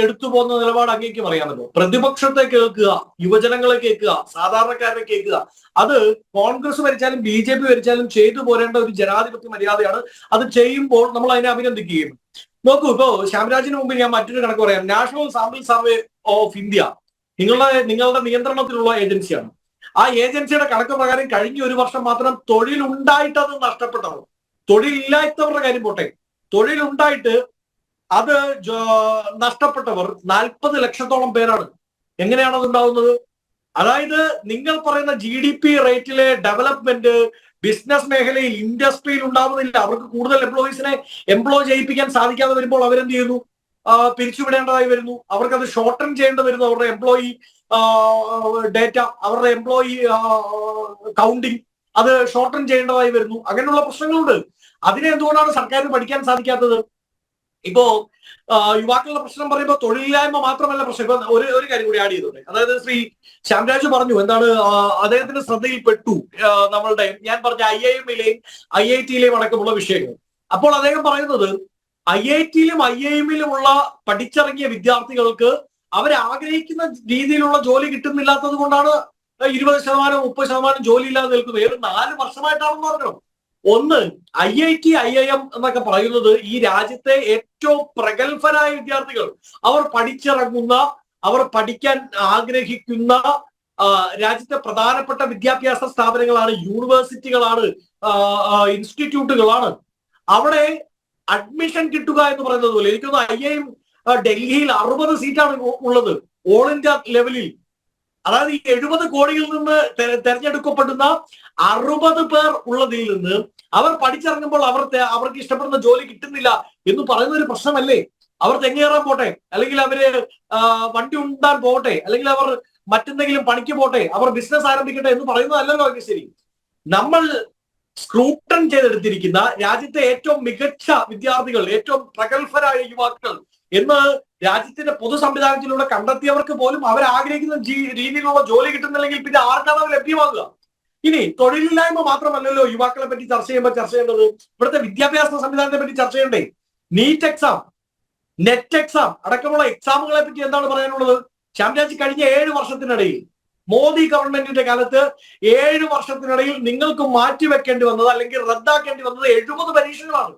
എടുത്തു പോകുന്ന നിലപാട് അങ്ങേക്കും അറിയാമല്ലോ. പ്രതിപക്ഷത്തെ കേൾക്കുക, യുവജനങ്ങളെ കേൾക്കുക, സാധാരണക്കാരെ കേൾക്കുക. അത് കോൺഗ്രസ് ഭരിച്ചാലും BJP ഭരിച്ചാലും ചെയ്തു പോരേണ്ട ഒരു ജനാധിപത്യ മര്യാദയാണ്. അത് ചെയ്യുമ്പോൾ നമ്മൾ അതിനെ അഭിനന്ദിക്കുകയും. നോക്കൂ, ഇപ്പോ ശ്യാംരാജിന് മുമ്പ് ഞാൻ മറ്റൊരു കണക്ക് പറയാം. National sample survey of India നിങ്ങളുടെ നിയന്ത്രണത്തിലുള്ള ഏജൻസിയാണ്. ആ ഏജൻസിയുടെ കണക്ക് പ്രകാരം കഴിഞ്ഞ 1 വർഷം മാത്രം തൊഴിലുണ്ടായിട്ട് അത് നഷ്ടപ്പെട്ടവർ, തൊഴിലില്ലാത്തവരുടെ കാര്യം പോട്ടെ, തൊഴിലുണ്ടായിട്ട് അത് നഷ്ടപ്പെട്ടവർ 40 ലക്ഷത്തോളം പേരാണ്. എങ്ങനെയാണ് അത് ഉണ്ടാവുന്നത്? അതായത് നിങ്ങൾ പറയുന്ന GDP റേറ്റിലെ ഡെവലപ്മെന്റ് ബിസിനസ് മേഖലയിൽ, ഇൻഡസ്ട്രിയിൽ ഉണ്ടാവുന്നില്ല. അവർക്ക് കൂടുതൽ എംപ്ലോയ് ചെയ്യിപ്പിക്കാൻ സാധിക്കാതെ വരുമ്പോൾ അവരെന്ത് ചെയ്യുന്നു? പിരിച്ചുവിടേണ്ടതായി വരുന്നു. അവർക്കത് ഷോർട്ടൺ ചെയ്യേണ്ടി വരുന്നു. അവരുടെ എംപ്ലോയി ഡേറ്റ, അവരുടെ എംപ്ലോയി കൗണ്ടിങ് അത് ഷോർട്ടൺ ചെയ്യേണ്ടതായി വരുന്നു. അങ്ങനെയുള്ള പ്രശ്നങ്ങളുണ്ട്. അതിനെ എന്തുകൊണ്ടാണ് സർക്കാരിന് പഠിക്കാൻ സാധിക്കാത്തത്? ഇപ്പോ യുവാക്കളുടെ പ്രശ്നം പറയുമ്പോൾ തൊഴിലില്ലായ്മ മാത്രമല്ല പ്രശ്നം. ഇപ്പൊ ഒരു കാര്യം കൂടി ആഡ് ചെയ്തോട്ടെ. അതായത് ശ്രീ ശ്യാംരാജ് പറഞ്ഞു, എന്താണ് അദ്ദേഹത്തിന്റെ ശ്രദ്ധയിൽപ്പെട്ടു നമ്മളുടെ ഞാൻ പറഞ്ഞ IIMലെയും IITയിലെയും അടക്കമുള്ള വിഷയങ്ങൾ. അപ്പോൾ അദ്ദേഹം പറയുന്നത് IITയിലും IIMലുമുള്ള പഠിച്ചിറങ്ങിയ വിദ്യാർത്ഥികൾക്ക് അവരാഗ്രഹിക്കുന്ന രീതിയിലുള്ള ജോലി കിട്ടുന്നില്ലാത്തത് കൊണ്ടാണ് 20%, 30% ജോലി ഇല്ലാതെ നിൽക്കുന്നത്. 4 വർഷമായിട്ടാണെന്ന് പറഞ്ഞോ. ഒന്ന്, IIT, IIM എന്നൊക്കെ പറയുന്നത് ഈ രാജ്യത്തെ ഏറ്റവും പ്രഗത്ഭരായ വിദ്യാർത്ഥികൾ, അവർ പഠിച്ചിറങ്ങുന്ന, അവർ പഠിക്കാൻ ആഗ്രഹിക്കുന്ന രാജ്യത്തെ പ്രധാനപ്പെട്ട വിദ്യാഭ്യാസ സ്ഥാപനങ്ങളാണ്, യൂണിവേഴ്സിറ്റികളാണ്, ഇൻസ്റ്റിറ്റ്യൂട്ടുകളാണ്. അവിടെ അഡ്മിഷൻ കിട്ടുക എന്ന് പറയുന്നത് പോലെ എനിക്കൊന്ന് IIM ഡൽഹിയിൽ 60 സീറ്റാണ് ഉള്ളത് ഓൾ ഇന്ത്യ ലെവലിൽ. അതായത് ഈ 70 കോടിയിൽ നിന്ന് തെരഞ്ഞെടുക്കപ്പെടുന്ന 60 പേർ ഉള്ളതിൽ നിന്ന് അവർ പഠിച്ചിറങ്ങുമ്പോൾ അവർക്ക് ഇഷ്ടപ്പെടുന്ന ജോലി കിട്ടുന്നില്ല എന്ന് പറയുന്ന ഒരു പ്രശ്നമല്ലേ? അവർ തെങ്ങേറാൻ പോട്ടെ, അല്ലെങ്കിൽ അവര് വണ്ടി ഉണ്ടാൻ പോകട്ടെ, അല്ലെങ്കിൽ അവർ മറ്റെന്തെങ്കിലും പണിക്ക് പോട്ടെ, അവർ ബിസിനസ് ആരംഭിക്കട്ടെ എന്ന് പറയുന്നതല്ലല്ലോ അത് ശരി. നമ്മൾ സ്ക്രൂട്ടൺ ചെയ്തെടുത്തിരിക്കുന്ന രാജ്യത്തെ ഏറ്റവും മികച്ച വിദ്യാർത്ഥികൾ, ഏറ്റവും പ്രഗത്ഭരായ യുവാക്കൾ എന്ന് രാജ്യത്തിന്റെ പൊതു സംവിധാനത്തിലൂടെ കണ്ടെത്തിയവർക്ക് പോലും അവർ ആഗ്രഹിക്കുന്ന രീതിയിലുള്ള ജോലി കിട്ടുന്നില്ലെങ്കിൽ പിന്നെ ആർക്കാണ് അത് ലഭ്യമാകുക? ഇനി തൊഴിലില്ലായ്മ മാത്രമല്ലല്ലോ യുവാക്കളെ പറ്റി ചർച്ച ചെയ്യുമ്പോൾ ചർച്ച ചെയ്യേണ്ടത്, ഇവിടുത്തെ വിദ്യാഭ്യാസ സംവിധാനത്തെ പറ്റി ചർച്ച ചെയ്യണ്ടേ? നീറ്റ് എക്സാം, നെറ്റ് എക്സാം അടക്കമുള്ള എക്സാമുകളെ പറ്റി എന്താണ് പറയാനുള്ളത്? ശ്യാംരാജ്, കഴിഞ്ഞ 7 വർഷത്തിനിടയിൽ മോദി ഗവൺമെന്റിന്റെ കാലത്ത് 7 വർഷത്തിനിടയിൽ നിങ്ങൾക്ക് മാറ്റിവെക്കേണ്ടി വന്നത് അല്ലെങ്കിൽ റദ്ദാക്കേണ്ടി വന്നത് 70 പരീക്ഷകളാണ്.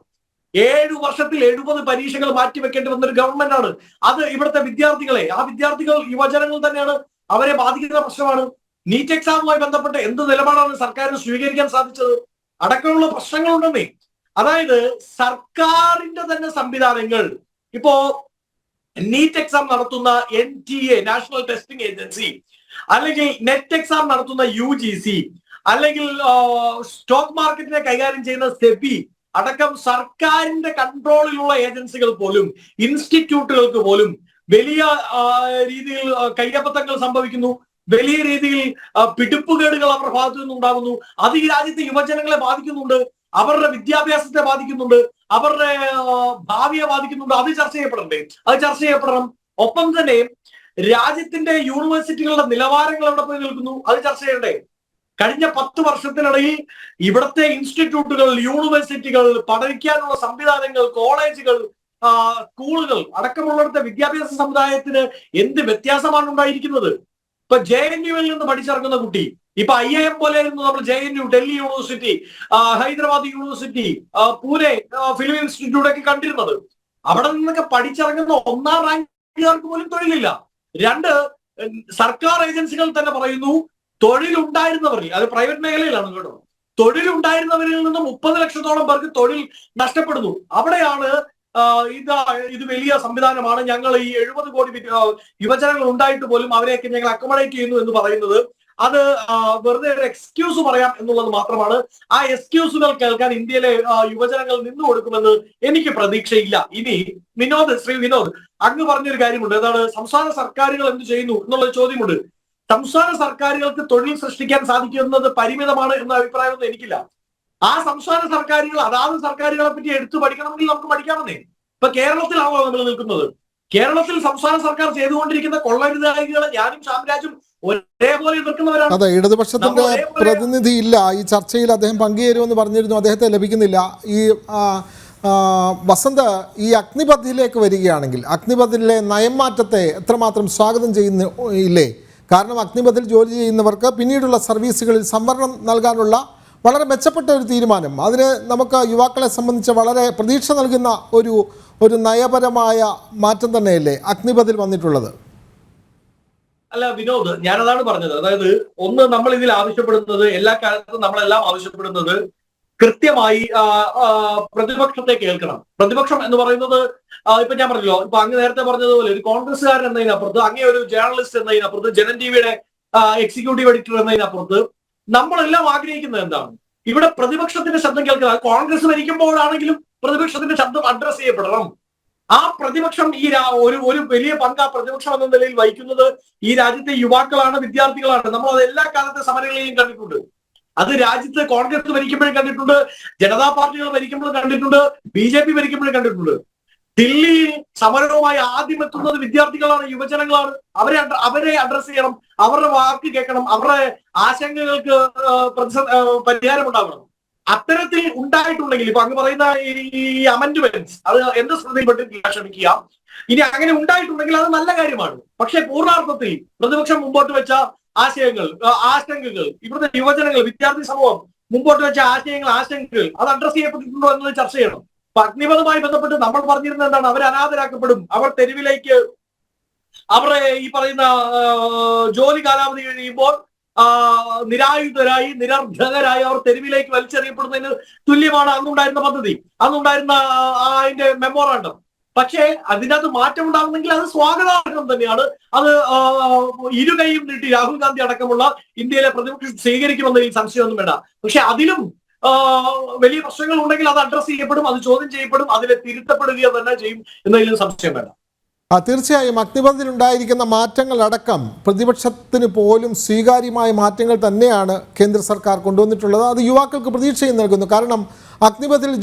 7 വർഷത്തിൽ 70 പരീക്ഷകൾ മാറ്റിവെക്കേണ്ടി വന്ന ഒരു ഗവൺമെന്റ് ആണ്. അത് ഇവിടുത്തെ വിദ്യാർത്ഥികളെ, ആ വിദ്യാർത്ഥികൾ യുവജനങ്ങൾ തന്നെയാണ്, അവരെ ബാധിക്കുന്ന പ്രശ്നമാണ്. നീറ്റ് എക്സാമുമായി ബന്ധപ്പെട്ട് എന്ത് നിലപാടാണ് സർക്കാരിന് സ്വീകരിക്കാൻ സാധിച്ചത്? അടക്കമുള്ള പ്രശ്നങ്ങളുണ്ടെന്നേ. അതായത് സർക്കാരിന്റെ തന്നെ സംവിധാനങ്ങൾ, ഇപ്പോ നീറ്റ് എക്സാം നടത്തുന്ന NTA, നാഷണൽ ടെസ്റ്റിംഗ് ഏജൻസി, അല്ലെങ്കിൽ നെറ്റ് എക്സാം നടത്തുന്ന UGC, അല്ലെങ്കിൽ സ്റ്റോക്ക് മാർക്കറ്റിനെ കൈകാര്യം ചെയ്യുന്ന SEBI അടക്കം സർക്കാരിന്റെ കൺട്രോളിലുള്ള ഏജൻസികൾ പോലും, ഇൻസ്റ്റിറ്റ്യൂട്ടുകൾക്ക് പോലും വലിയ രീതിയിൽ കയ്യബദ്ധങ്ങൾ സംഭവിക്കുന്നു, വലിയ രീതിയിൽ പിടിപ്പുകേടുകൾ അവരുടെ ഭാഗത്തു നിന്നുണ്ടാകുന്നു. അത് ഈ രാജ്യത്തെ യുവജനങ്ങളെ ബാധിക്കുന്നുണ്ട്, അവരുടെ വിദ്യാഭ്യാസത്തെ ബാധിക്കുന്നുണ്ട്, അവരുടെ ഭാവിയെ ബാധിക്കുന്നുണ്ട്. അത് ചർച്ച ചെയ്യപ്പെടണ്ടേ? അത് ചർച്ച ചെയ്യപ്പെടണം. ഒപ്പം തന്നെ രാജ്യത്തിന്റെ യൂണിവേഴ്സിറ്റികളുടെ നിലവാരങ്ങൾ എവിടെ പോയി നിൽക്കുന്നു? അത് ചർച്ച ചെയ്യണ്ടേ? കഴിഞ്ഞ 10 വർഷത്തിനിടയിൽ ഇവിടുത്തെ ഇൻസ്റ്റിറ്റ്യൂട്ടുകൾ, യൂണിവേഴ്സിറ്റികൾ, പഠിക്കാനുള്ള സംവിധാനങ്ങൾ, കോളേജുകൾ, സ്കൂളുകൾ അടക്കമുള്ളിടത്തെ വിദ്യാഭ്യാസ സമുദായത്തിന് എന്ത് വ്യത്യാസമാണ് ഉണ്ടായിരിക്കുന്നത്? ഇപ്പൊ JNUവിൽ നിന്ന് പഠിച്ചിറങ്ങുന്ന കുട്ടി ഇപ്പൊ IIM പോലെ ആയിരുന്നു നമ്മൾ JNU, Delhi university, Hyderabad university, Pune film institute ഒക്കെ കണ്ടിരുന്നത്. അവിടെ നിന്നൊക്കെ പഠിച്ചിറങ്ങുന്ന 1ാം റാങ്കുകാർക്ക് പോലും തൊഴിലില്ല. 2, സർക്കാർ ഏജൻസികൾ തന്നെ പറയുന്നു തൊഴിലുണ്ടായിരുന്നവരിൽ, അത് പ്രൈവറ്റ് മേഖലയിലാണ് കേട്ടോ, തൊഴിലുണ്ടായിരുന്നവരിൽ നിന്ന് 30 ലക്ഷത്തോളം പേർക്ക് തൊഴിൽ നഷ്ടപ്പെടുന്നു. അവിടെയാണ് ഇത് വലിയ സംവിധാനമാണ്, ഞങ്ങൾ ഈ 70 കോടി യുവജനങ്ങൾ ഉണ്ടായിട്ട് പോലും അവരെയൊക്കെ ഞങ്ങൾ അക്കോമഡേറ്റ് ചെയ്യുന്നു എന്ന് പറയുന്നത്. അത് വെറുതെ ഒരു എക്സ്ക്യൂസ് പറയാം എന്നുള്ളത് മാത്രമാണ്. ആ എക്സ്ക്യൂസുകൾ കേൾക്കാൻ ഇന്ത്യയിലെ യുവജനങ്ങൾ നിന്നു കൊടുക്കുമെന്ന് എനിക്ക് പ്രതീക്ഷയില്ല. ഇനി ശ്രീ വിനോദ്, അങ്ങ് പറഞ്ഞൊരു കാര്യമുണ്ട്, അതാണ് സംസ്ഥാന സർക്കാരുകൾ എന്ത് ചെയ്യുന്നു എന്നുള്ളൊരു ചോദ്യമുണ്ട്. സംസ്ഥാന സർക്കാരുകൾക്ക് തൊഴിൽ സൃഷ്ടിക്കാൻ സാധിക്കുന്നത് പരിമിതമാണ് എന്ന അഭിപ്രായമൊന്നും എനിക്കില്ല. ആ സംസ്ഥാന സർക്കാരുകൾ അതാത് സർക്കാരുകളെ പറ്റി എടുത്തു പഠിക്കണമെങ്കിൽ നമുക്ക് പഠിക്കാമെന്നേ. ഇപ്പൊ കേരളത്തിലാണല്ലോ നമ്മൾ നിൽക്കുന്നത്. കേരളത്തിൽ സംസ്ഥാന സർക്കാർ ചെയ്തുകൊണ്ടിരിക്കുന്ന കൊള്ളരുതായ്മകളെ ഞാനും ശ്യാംരാജും ഒരേപോലെ എതിർക്കുന്നവരാണ്. അതെ, ഇടതുപക്ഷത്തിന്റെ പ്രതിനിധി ഇല്ല ഈ ചർച്ചയിൽ. അദ്ദേഹം പങ്കുചേരുമെന്ന് പറഞ്ഞിരുന്നു, അദ്ദേഹത്തെ ലഭിക്കുന്നില്ല. ഈ വസന്ത്, ഈ അഗ്നിപഥിലേക്ക് വരികയാണെങ്കിൽ അഗ്നിപഥിലെ നയംമാറ്റത്തെ എത്രമാത്രം സ്വാഗതം ചെയ്യുന്നില്ലേ? കാരണം അഗ്നിപഥിൽ ജോലി ചെയ്യുന്നവർക്ക് പിന്നീടുള്ള സർവീസുകളിൽ സംവരണം നൽകാനുള്ള വളരെ മെച്ചപ്പെട്ട ഒരു തീരുമാനം, അതിന് നമുക്ക് യുവാക്കളെ സംബന്ധിച്ച് വളരെ പ്രതീക്ഷ നൽകുന്ന ഒരു നയപരമായ മാറ്റം തന്നെയല്ലേ അഗ്നിപഥിൽ വന്നിട്ടുള്ളത്? അല്ല വിനോദ്, ഞാനതാണ് പറഞ്ഞത്. അതായത് ഒന്ന്, നമ്മൾ ഇതിൽ ആവശ്യപ്പെടുന്നത്, എല്ലാ കാലത്തും നമ്മളെല്ലാം ആവശ്യപ്പെടുന്നത് കൃത്യമായി പ്രതിപക്ഷത്തെ കേൾക്കണം. പ്രതിപക്ഷം എന്ന് പറയുന്നത് ഇപ്പൊ ഞാൻ പറഞ്ഞല്ലോ, ഇപ്പൊ അങ്ങ് നേരത്തെ പറഞ്ഞതുപോലെ ഒരു കോൺഗ്രസ്സുകാരൻ എന്നതിനപ്പുറത്ത്, അങ്ങേ ഒരു ജേർണലിസ്റ്റ് എന്നതിനപ്പുറത്ത്, ജനൻ ടിവിയുടെ എക്സിക്യൂട്ടീവ് എഡിറ്റർ എന്നതിനപ്പുറത്ത് നമ്മളെല്ലാം ആഗ്രഹിക്കുന്നത് എന്താണ്? ഇവിടെ പ്രതിപക്ഷത്തിന്റെ ശബ്ദം കേൾക്കുക. കോൺഗ്രസ് ഭരിക്കുമ്പോഴാണെങ്കിലും പ്രതിപക്ഷത്തിന്റെ ശബ്ദം അഡ്രസ് ചെയ്യപ്പെടണം. ആ പ്രതിപക്ഷം ഒരു വലിയ പങ്ക് ആ പ്രതിപക്ഷം എന്ന നിലയിൽ വഹിക്കുന്നത് ഈ രാജ്യത്തെ യുവാക്കളാണ്, വിദ്യാർത്ഥികളാണ്. നമ്മൾ അത് എല്ലാ കാലത്തെ സമരങ്ങളിലും കണ്ടിട്ടുണ്ട്. അത് രാജ്യത്ത് കോൺഗ്രസ് ഭരിക്കുമ്പോഴും കണ്ടിട്ടുണ്ട്, ജനതാ പാർട്ടികൾ ഭരിക്കുമ്പോഴും കണ്ടിട്ടുണ്ട്, BJP ഭരിക്കുമ്പോഴും കണ്ടിട്ടുണ്ട്. ദില്ലിയിൽ സമരവുമായി ആദ്യം എത്തുന്നത് വിദ്യാർത്ഥികളാണ്, യുവജനങ്ങളാണ്. അവരെ അഡ്രസ് ചെയ്യണം, അവരുടെ വാക്ക് കേൾക്കണം, അവരുടെ ആശങ്കകൾക്ക് പരിഹാരം ഉണ്ടാകണം. അത്തരത്തിൽ ഉണ്ടായിട്ടുണ്ടെങ്കിൽ ഇപ്പൊ അങ്ങ് പറയുന്ന ഈ അമെന്റ്മെന്റ്സ് അത് എന്റെ ശ്രദ്ധയിൽപ്പെട്ടിട്ടില്ല, ക്ഷമിക്കുക. ഇനി അങ്ങനെ ഉണ്ടായിട്ടുണ്ടെങ്കിൽ അത് നല്ല കാര്യമാണ്. പക്ഷെ പൂർണ്ണാർത്ഥത്തിൽ പ്രതിപക്ഷം മുമ്പോട്ട് വെച്ച ആശങ്കകൾ, ഇവിടുത്തെ യുവജനങ്ങൾ, വിദ്യാർത്ഥി സമൂഹം മുമ്പോട്ട് വെച്ച ആശങ്കകൾ അത് അഡ്രസ് ചെയ്യപ്പെട്ടിട്ടുണ്ടോ എന്നത് ചർച്ച ചെയ്യണം. അപ്പൊ അഗ്നിപഥുമായി ബന്ധപ്പെട്ട് നമ്മൾ പറഞ്ഞിരുന്നത് എന്താണ്? അവർ അനാഥരാക്കപ്പെടും, അവർ തെരുവിലേക്ക്, അവരുടെ ഈ പറയുന്ന ജോലി കാലാവധി കഴിയുമ്പോൾ നിരായുധരായി, നിരർദ്ധകരായി അവർ തെരുവിലേക്ക് വലിച്ചെറിയപ്പെടുന്നതിന് തുല്യമാണ് അന്നുണ്ടായിരുന്ന പദ്ധതി, അന്നുണ്ടായിരുന്ന അതിന്റെ മെമ്മോറാണ്ടം. പക്ഷേ അതിനകത്ത് മാറ്റം ഉണ്ടാകുന്നെങ്കിൽ അത് സ്വാഗതാർഹം തന്നെയാണ്. അത് ഇരുകൈയും നീട്ടി രാഹുൽ ഗാന്ധി അടക്കമുള്ള ഇന്ത്യയിലെ പ്രതിപക്ഷം സ്വീകരിക്കുമെന്നതിൽ സംശയമൊന്നും വേണ്ട. പക്ഷെ അതിലും വലിയ പ്രശ്നങ്ങൾ ഉണ്ടെങ്കിൽ അത് അഡ്രസ് ചെയ്യപ്പെടും, അത് ചോദ്യം ചെയ്യപ്പെടും, അതിലെ തിരുത്തപ്പെടുക തന്നെ ചെയ്യും എന്നതിലും സംശയം വേണ്ട. തീർച്ചയായും അഗ്നിപഥിലുണ്ടായിരിക്കുന്ന മാറ്റങ്ങളടക്കം പ്രതിപക്ഷത്തിന് പോലും സ്വീകാര്യമായ മാറ്റങ്ങൾ തന്നെയാണ് കേന്ദ്ര സർക്കാർ കൊണ്ടുവന്നിട്ടുള്ളത്. അത് യുവാക്കൾക്ക് പ്രതീക്ഷയും നൽകുന്നു. കാരണം അഗ്നിപഥിൽ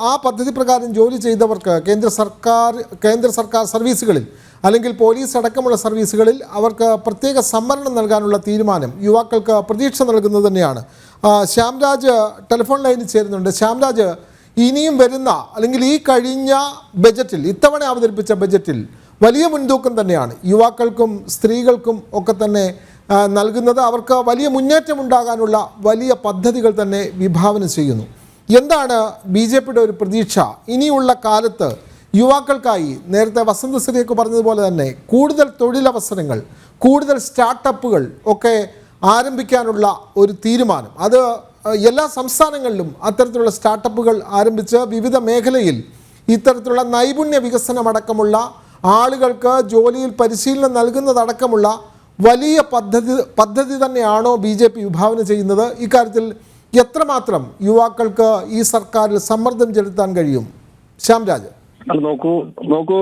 ആ പദ്ധതി പ്രകാരം ജോലി ചെയ്തവർക്ക് കേന്ദ്ര സർക്കാർ സർവീസുകളിൽ അല്ലെങ്കിൽ പോലീസ് അടക്കമുള്ള സർവീസുകളിൽ അവർക്ക് പ്രത്യേക സംവരണം നൽകാനുള്ള തീരുമാനം യുവാക്കൾക്ക് പ്രതീക്ഷ നൽകുന്നത് തന്നെയാണ്. ശ്യാംരാജ് ടെലിഫോൺ ലൈനിൽ ചേരുന്നുണ്ട്. ശ്യാംരാജ്, ഇനിയും വരുന്ന അല്ലെങ്കിൽ ഈ കഴിഞ്ഞ ബജറ്റിൽ, ഇത്തവണ അവതരിപ്പിച്ച ബജറ്റിൽ വലിയ മുൻതൂക്കം തന്നെയാണ് യുവാക്കൾക്കും സ്ത്രീകൾക്കും ഒക്കെ തന്നെ നൽകുന്നത്. അവർക്ക് വലിയ മുന്നേറ്റം ഉണ്ടാകാനുള്ള വലിയ പദ്ധതികൾ തന്നെ വിഭാവനം ചെയ്യുന്നു. എന്താണ് BJPയുടെ ഒരു പ്രതീക്ഷ ഇനിയുള്ള കാലത്ത് യുവാക്കൾക്കായി? നേരത്തെ വസന്തശ്രീയൊക്കെ പറഞ്ഞതുപോലെ തന്നെ കൂടുതൽ തൊഴിലവസരങ്ങൾ, കൂടുതൽ സ്റ്റാർട്ടപ്പുകൾ ഒക്കെ ആരംഭിക്കാനുള്ള ഒരു തീരുമാനം, അത് എല്ലാ സംസ്ഥാനങ്ങളിലും അത്തരത്തിലുള്ള സ്റ്റാർട്ടപ്പുകൾ ആരംഭിച്ച് വിവിധ മേഖലയിൽ ഇത്തരത്തിലുള്ള നൈപുണ്യ വികസനമടക്കമുള്ള ആളുകൾക്ക് ജോലിയിൽ പരിശീലനം നൽകുന്നതടക്കമുള്ള വലിയ പദ്ധതി തന്നെയാണോ BJP വിഭാവനം ചെയ്യുന്നത്? ഇക്കാര്യത്തിൽ എത്രമാത്രം യുവാക്കൾക്ക് ഈ സർക്കാരിൽ സമ്മർദ്ദം ചെലുത്താൻ കഴിയും? ശ്യാംരാജ്, നോക്കൂ,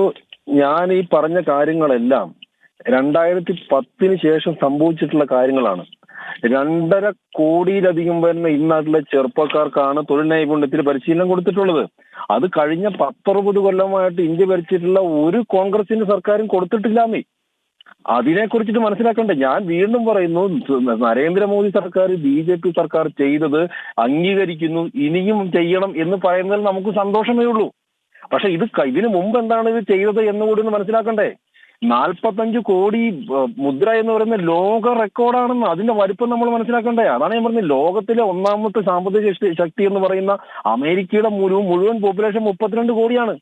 ഞാൻ ഈ പറഞ്ഞ കാര്യങ്ങളെല്ലാം 2010 ശേഷം സംഭവിച്ചിട്ടുള്ള കാര്യങ്ങളാണ്. 2.5 കോടിയിലധികം വരുന്ന ഈ നാട്ടിലെ ചെറുപ്പക്കാർക്കാണ് തൊഴിൽ നൈപുണ്യത്തിൽ പരിശീലനം കൊടുത്തിട്ടുള്ളത്. അത് കഴിഞ്ഞ 10-60 കൊല്ലമായിട്ട് ഇന്ത്യ ഭരിച്ചിട്ടുള്ള ഒരു കോൺഗ്രസിന്റെ സർക്കാരും കൊടുത്തിട്ടില്ലാന്നേ. അതിനെക്കുറിച്ചിട്ട് മനസ്സിലാക്കണ്ടേ? ഞാൻ വീണ്ടും പറയുന്നു, നരേന്ദ്രമോദി സർക്കാർ BJP സർക്കാർ ചെയ്തത് അംഗീകരിക്കുന്നു, ഇനിയും ചെയ്യണം എന്ന് പറയുന്നതിൽ നമുക്ക് സന്തോഷമേ ഉള്ളൂ. പക്ഷെ ഇതിനു മുമ്പ് എന്താണ് ഇത് ചെയ്തത് എന്നുകൂടി ഒന്ന് മനസ്സിലാക്കണ്ടേ? 45 കോടി മുദ്ര എന്ന് പറയുന്ന ലോക റെക്കോർഡാണെന്ന്. അതിന്റെ വലിപ്പം നമ്മൾ മനസ്സിലാക്കണ്ടേ? അതാണ് ഞാൻ പറഞ്ഞത്, ലോകത്തിലെ ഒന്നാമത്തെ സാമ്പത്തിക ശക്തി എന്ന് പറയുന്ന അമേരിക്കയുടെ മുഴുവൻ പോപ്പുലേഷൻ 32 കോടിയാണ്.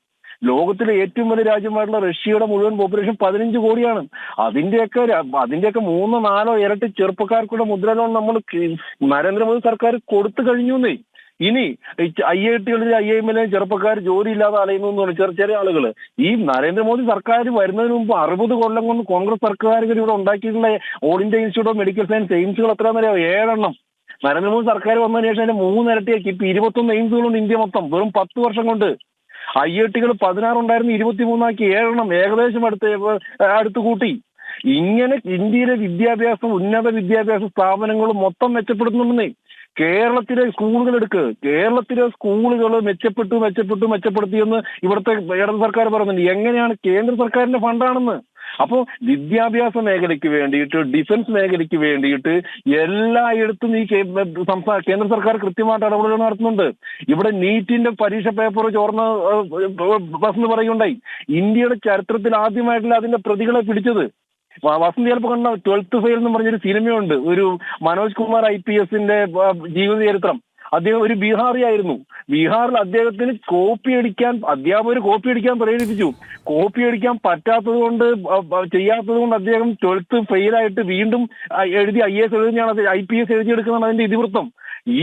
ലോകത്തിലെ ഏറ്റവും വലിയ രാജ്യമായിട്ടുള്ള റഷ്യയുടെ മുഴുവൻ പോപ്പുലേഷൻ 15 കോടിയാണ്. അതിന്റെയൊക്കെ 3-4 ഇരട്ടി ചെറുപ്പക്കാർക്കുള്ള മുദ്ര ലോൺ നമ്മൾ നരേന്ദ്രമോദി സർക്കാർ കൊടുത്തു കഴിഞ്ഞു. ഇനി IIT-കളിലെ IIM-ലെ ചെറുപ്പക്കാർ ജോലി ഇല്ലാതെ അലയുന്നു എന്ന് പറഞ്ഞ ചെറിയ ആളുകൾ. ഈ നരേന്ദ്രമോദി സർക്കാർ വരുന്നതിന് മുമ്പ് 60 കൊല്ലം കൊണ്ട് കോൺഗ്രസ് സർക്കാരുകൾ ഇവിടെ ഉണ്ടാക്കിയിട്ടുള്ള all India institute of medical science എയിംസുകൾ എത്രയാണെന്നറിയാം? 7 എണ്ണം. നരേന്ദ്രമോദി സർക്കാർ വന്നതിന് ശേഷം അതിന്റെ 3 ഇരട്ടിയാക്കി. ഇപ്പൊ 21 എയിംസുകളുണ്ട് ഇന്ത്യ മൊത്തം, വെറും 10 വർഷം കൊണ്ട്. IIT-കൾ 16 ഉണ്ടായിരുന്നു, 23 7 എണ്ണം, ഏകദേശം അടുത്ത് കൂട്ടി. ഇങ്ങനെ ഇന്ത്യയിലെ ഉന്നത വിദ്യാഭ്യാസ സ്ഥാപനങ്ങൾ മൊത്തം മെച്ചപ്പെടുത്തുന്നുണ്ടെന്നേ. കേരളത്തിലെ സ്കൂളുകൾ എടുക്ക്, കേരളത്തിലെ സ്കൂളുകൾ മെച്ചപ്പെടുത്തിയെന്ന് ഇവിടുത്തെ ഇടത് സർക്കാർ പറയുന്നുണ്ട്. എങ്ങനെയാണ്? കേന്ദ്ര സർക്കാരിന്റെ ഫണ്ടാണെന്ന്. അപ്പോൾ വിദ്യാഭ്യാസ മേഖലയ്ക്ക് വേണ്ടിയിട്ട്, ഡിഫൻസ് മേഖലയ്ക്ക് വേണ്ടിയിട്ട് എല്ലായിടത്തും ഈ കേന്ദ്ര സർക്കാർ കൃത്യമായിട്ട് ഇടപെടലുകൾ നടത്തുന്നുണ്ട്. ഇവിടെ നീറ്റിന്റെ പരീക്ഷ പേപ്പർ ചോർന്ന ബസ് എന്ന് പറയുകയുണ്ടായി. ഇന്ത്യയുടെ ചരിത്രത്തിൽ ആദ്യമായിട്ടല്ല അതിന്റെ പ്രതികളെ പിടിച്ചത്. വസന്ത് ചിലപ്പോൾ കണ്ട 12th ഫെയിൽ എന്ന് പറഞ്ഞൊരു സിനിമയുണ്ട്, ഒരു മനോജ് കുമാർ IPS-ന്റെ ജീവിത ചരിത്രം. അദ്ദേഹം ഒരു ബീഹാറിയായിരുന്നു. ബീഹാറിൽ അദ്ദേഹത്തിന് അധ്യാപകർ കോപ്പി അടിക്കാൻ പ്രേരിപ്പിച്ചു. കോപ്പി അടിക്കാൻ ചെയ്യാത്തത് കൊണ്ട് അദ്ദേഹം 12th ഫെയിലായിട്ട് വീണ്ടും എഴുതി IAS എഴുതിയാണ് IPS എഴുതിയെടുക്കുന്നതാണ് അതിന്റെ ഇതിവൃത്തം.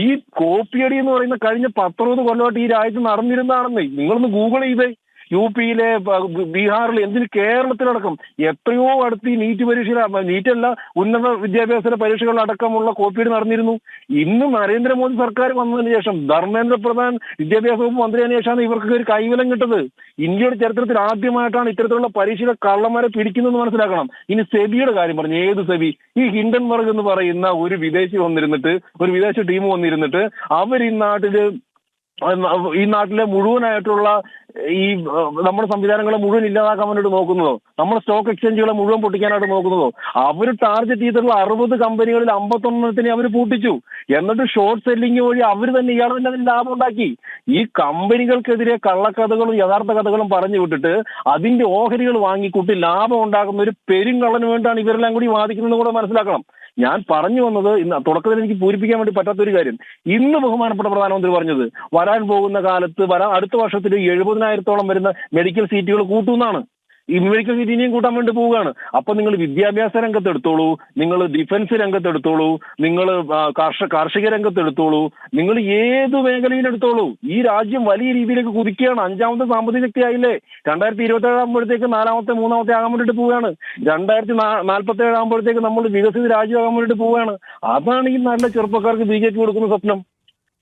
ഈ കോപ്പിയടി എന്ന് പറയുന്ന കഴിഞ്ഞ 10-60 കൊല്ലമായിട്ട് ഈ രാജ്യത്ത് നടന്നിരുന്നതാണെന്ന് നിങ്ങളൊന്ന് ഗൂഗിൾ ചെയ്തേ. UP-യിലെ, ബീഹാറിൽ, എന്തിന് കേരളത്തിലടക്കം എത്രയോ അടുത്ത് ഈ നീറ്റ് നീറ്റല്ല ഉന്നത വിദ്യാഭ്യാസ പരീക്ഷകളടക്കമുള്ള കോപ്പിയടി നടന്നിരുന്നു. ഇന്ന് നരേന്ദ്രമോദി സർക്കാർ വന്നതിന് ശേഷം, ധർമ്മേന്ദ്ര പ്രധാൻ വിദ്യാഭ്യാസ വകുപ്പ് മന്ത്രിയായതിനു ശേഷമാണ് ഇവർക്ക് ഒരു കൈവലം കിട്ടത്. ഇന്ത്യയുടെ ചരിത്രത്തിൽ ആദ്യമായിട്ടാണ് ഇത്തരത്തിലുള്ള പരീക്ഷയിലെ കള്ളന്മാരെ പിടിക്കുന്നതെന്ന് മനസ്സിലാക്കണം. ഇനി സെബിയുടെ കാര്യം പറഞ്ഞു. ഏത് സെബി? ഈ ഹിൻഡൻബർഗ് എന്ന് പറയുന്ന ഒരു വിദേശി വന്നിരുന്നിട്ട്, ഒരു വിദേശ ടീം വന്നിരുന്നിട്ട് അവർ ഈ നാട്ടിലെ മുഴുവനായിട്ടുള്ള ഈ നമ്മുടെ സംവിധാനങ്ങളെ മുഴുവൻ ഇല്ലാതാക്കാൻ വേണ്ടിയിട്ട് നോക്കുന്നതോ, നമ്മുടെ സ്റ്റോക്ക് എക്സ്ചേഞ്ചുകളെ മുഴുവൻ പൊട്ടിക്കാനായിട്ട് നോക്കുന്നതോ. അവർ ടാർഗറ്റ് ചെയ്തിട്ടുള്ള 60 കമ്പനികളിൽ 51 അവർ പൂട്ടിച്ചു. എന്നിട്ട് ഷോർട്ട് സെല്ലിംഗ് വഴി അവർ തന്നെ ഇയാൾ തന്നെ അതിന് ലാഭം ഉണ്ടാക്കി. ഈ കമ്പനികൾക്കെതിരെ കള്ളക്കഥകളും യഥാർത്ഥ കഥകളും പറഞ്ഞു വിട്ടിട്ട് അതിന്റെ ഓഹരികൾ വാങ്ങിക്കൂട്ടി ലാഭം ഉണ്ടാക്കുന്ന ഒരു പെരുങ്കള്ളന് വേണ്ടിയാണ് ഇവരെല്ലാം കൂടി വാദിക്കുന്നത് കൂടെ മനസ്സിലാക്കണം. ഞാൻ പറഞ്ഞു വന്നത്, ഇന്ന് തുടക്കത്തിൽ എനിക്ക് പൂരിപ്പിക്കാൻ വേണ്ടി പറ്റാത്തൊരു കാര്യം, ഇന്ന് ബഹുമാനപ്പെട്ട പ്രധാനമന്ത്രി പറഞ്ഞത് വരാൻ പോകുന്ന കാലത്ത് അടുത്ത വർഷത്തിൽ 70,000-ഓളം വരുന്ന മെഡിക്കൽ സീറ്റുകൾ കൂട്ടുമെന്നാണ്. ഈ മെഡിക്കൽ സീറ്റ് ഇനിയും കൂട്ടാൻ വേണ്ടി പോവുകയാണ്. അപ്പൊ നിങ്ങൾ വിദ്യാഭ്യാസ രംഗത്തെടുത്തോളൂ, നിങ്ങൾ ഡിഫൻസ് രംഗത്തെടുത്തോളൂ, നിങ്ങൾ കാർഷിക രംഗത്തെടുത്തോളൂ, നിങ്ങൾ ഏത് മേഖലയിലെടുത്തോളൂ. ഈ രാജ്യം വലിയ രീതിയിലേക്ക് കുതിക്കുകയാണ്. 5ാമത്തെ സാമ്പത്തിക ശക്തിയായില്ലേ? 2027 ആകുമ്പോഴത്തേക്ക് 4ാമത്തെ 3ാമത്തെ ആകാൻ വേണ്ടിയിട്ട് പോവുകയാണ്. 2047 ആകുമ്പോഴത്തേക്ക് നമ്മൾ വികസിത രാജ്യമാകാൻ വേണ്ടിയിട്ട് പോവുകയാണ്. അതാണ് ഈ നാട്ടിലെ ചെറുപ്പക്കാർക്ക് BJP കൊടുക്കുന്ന സ്വപ്നം.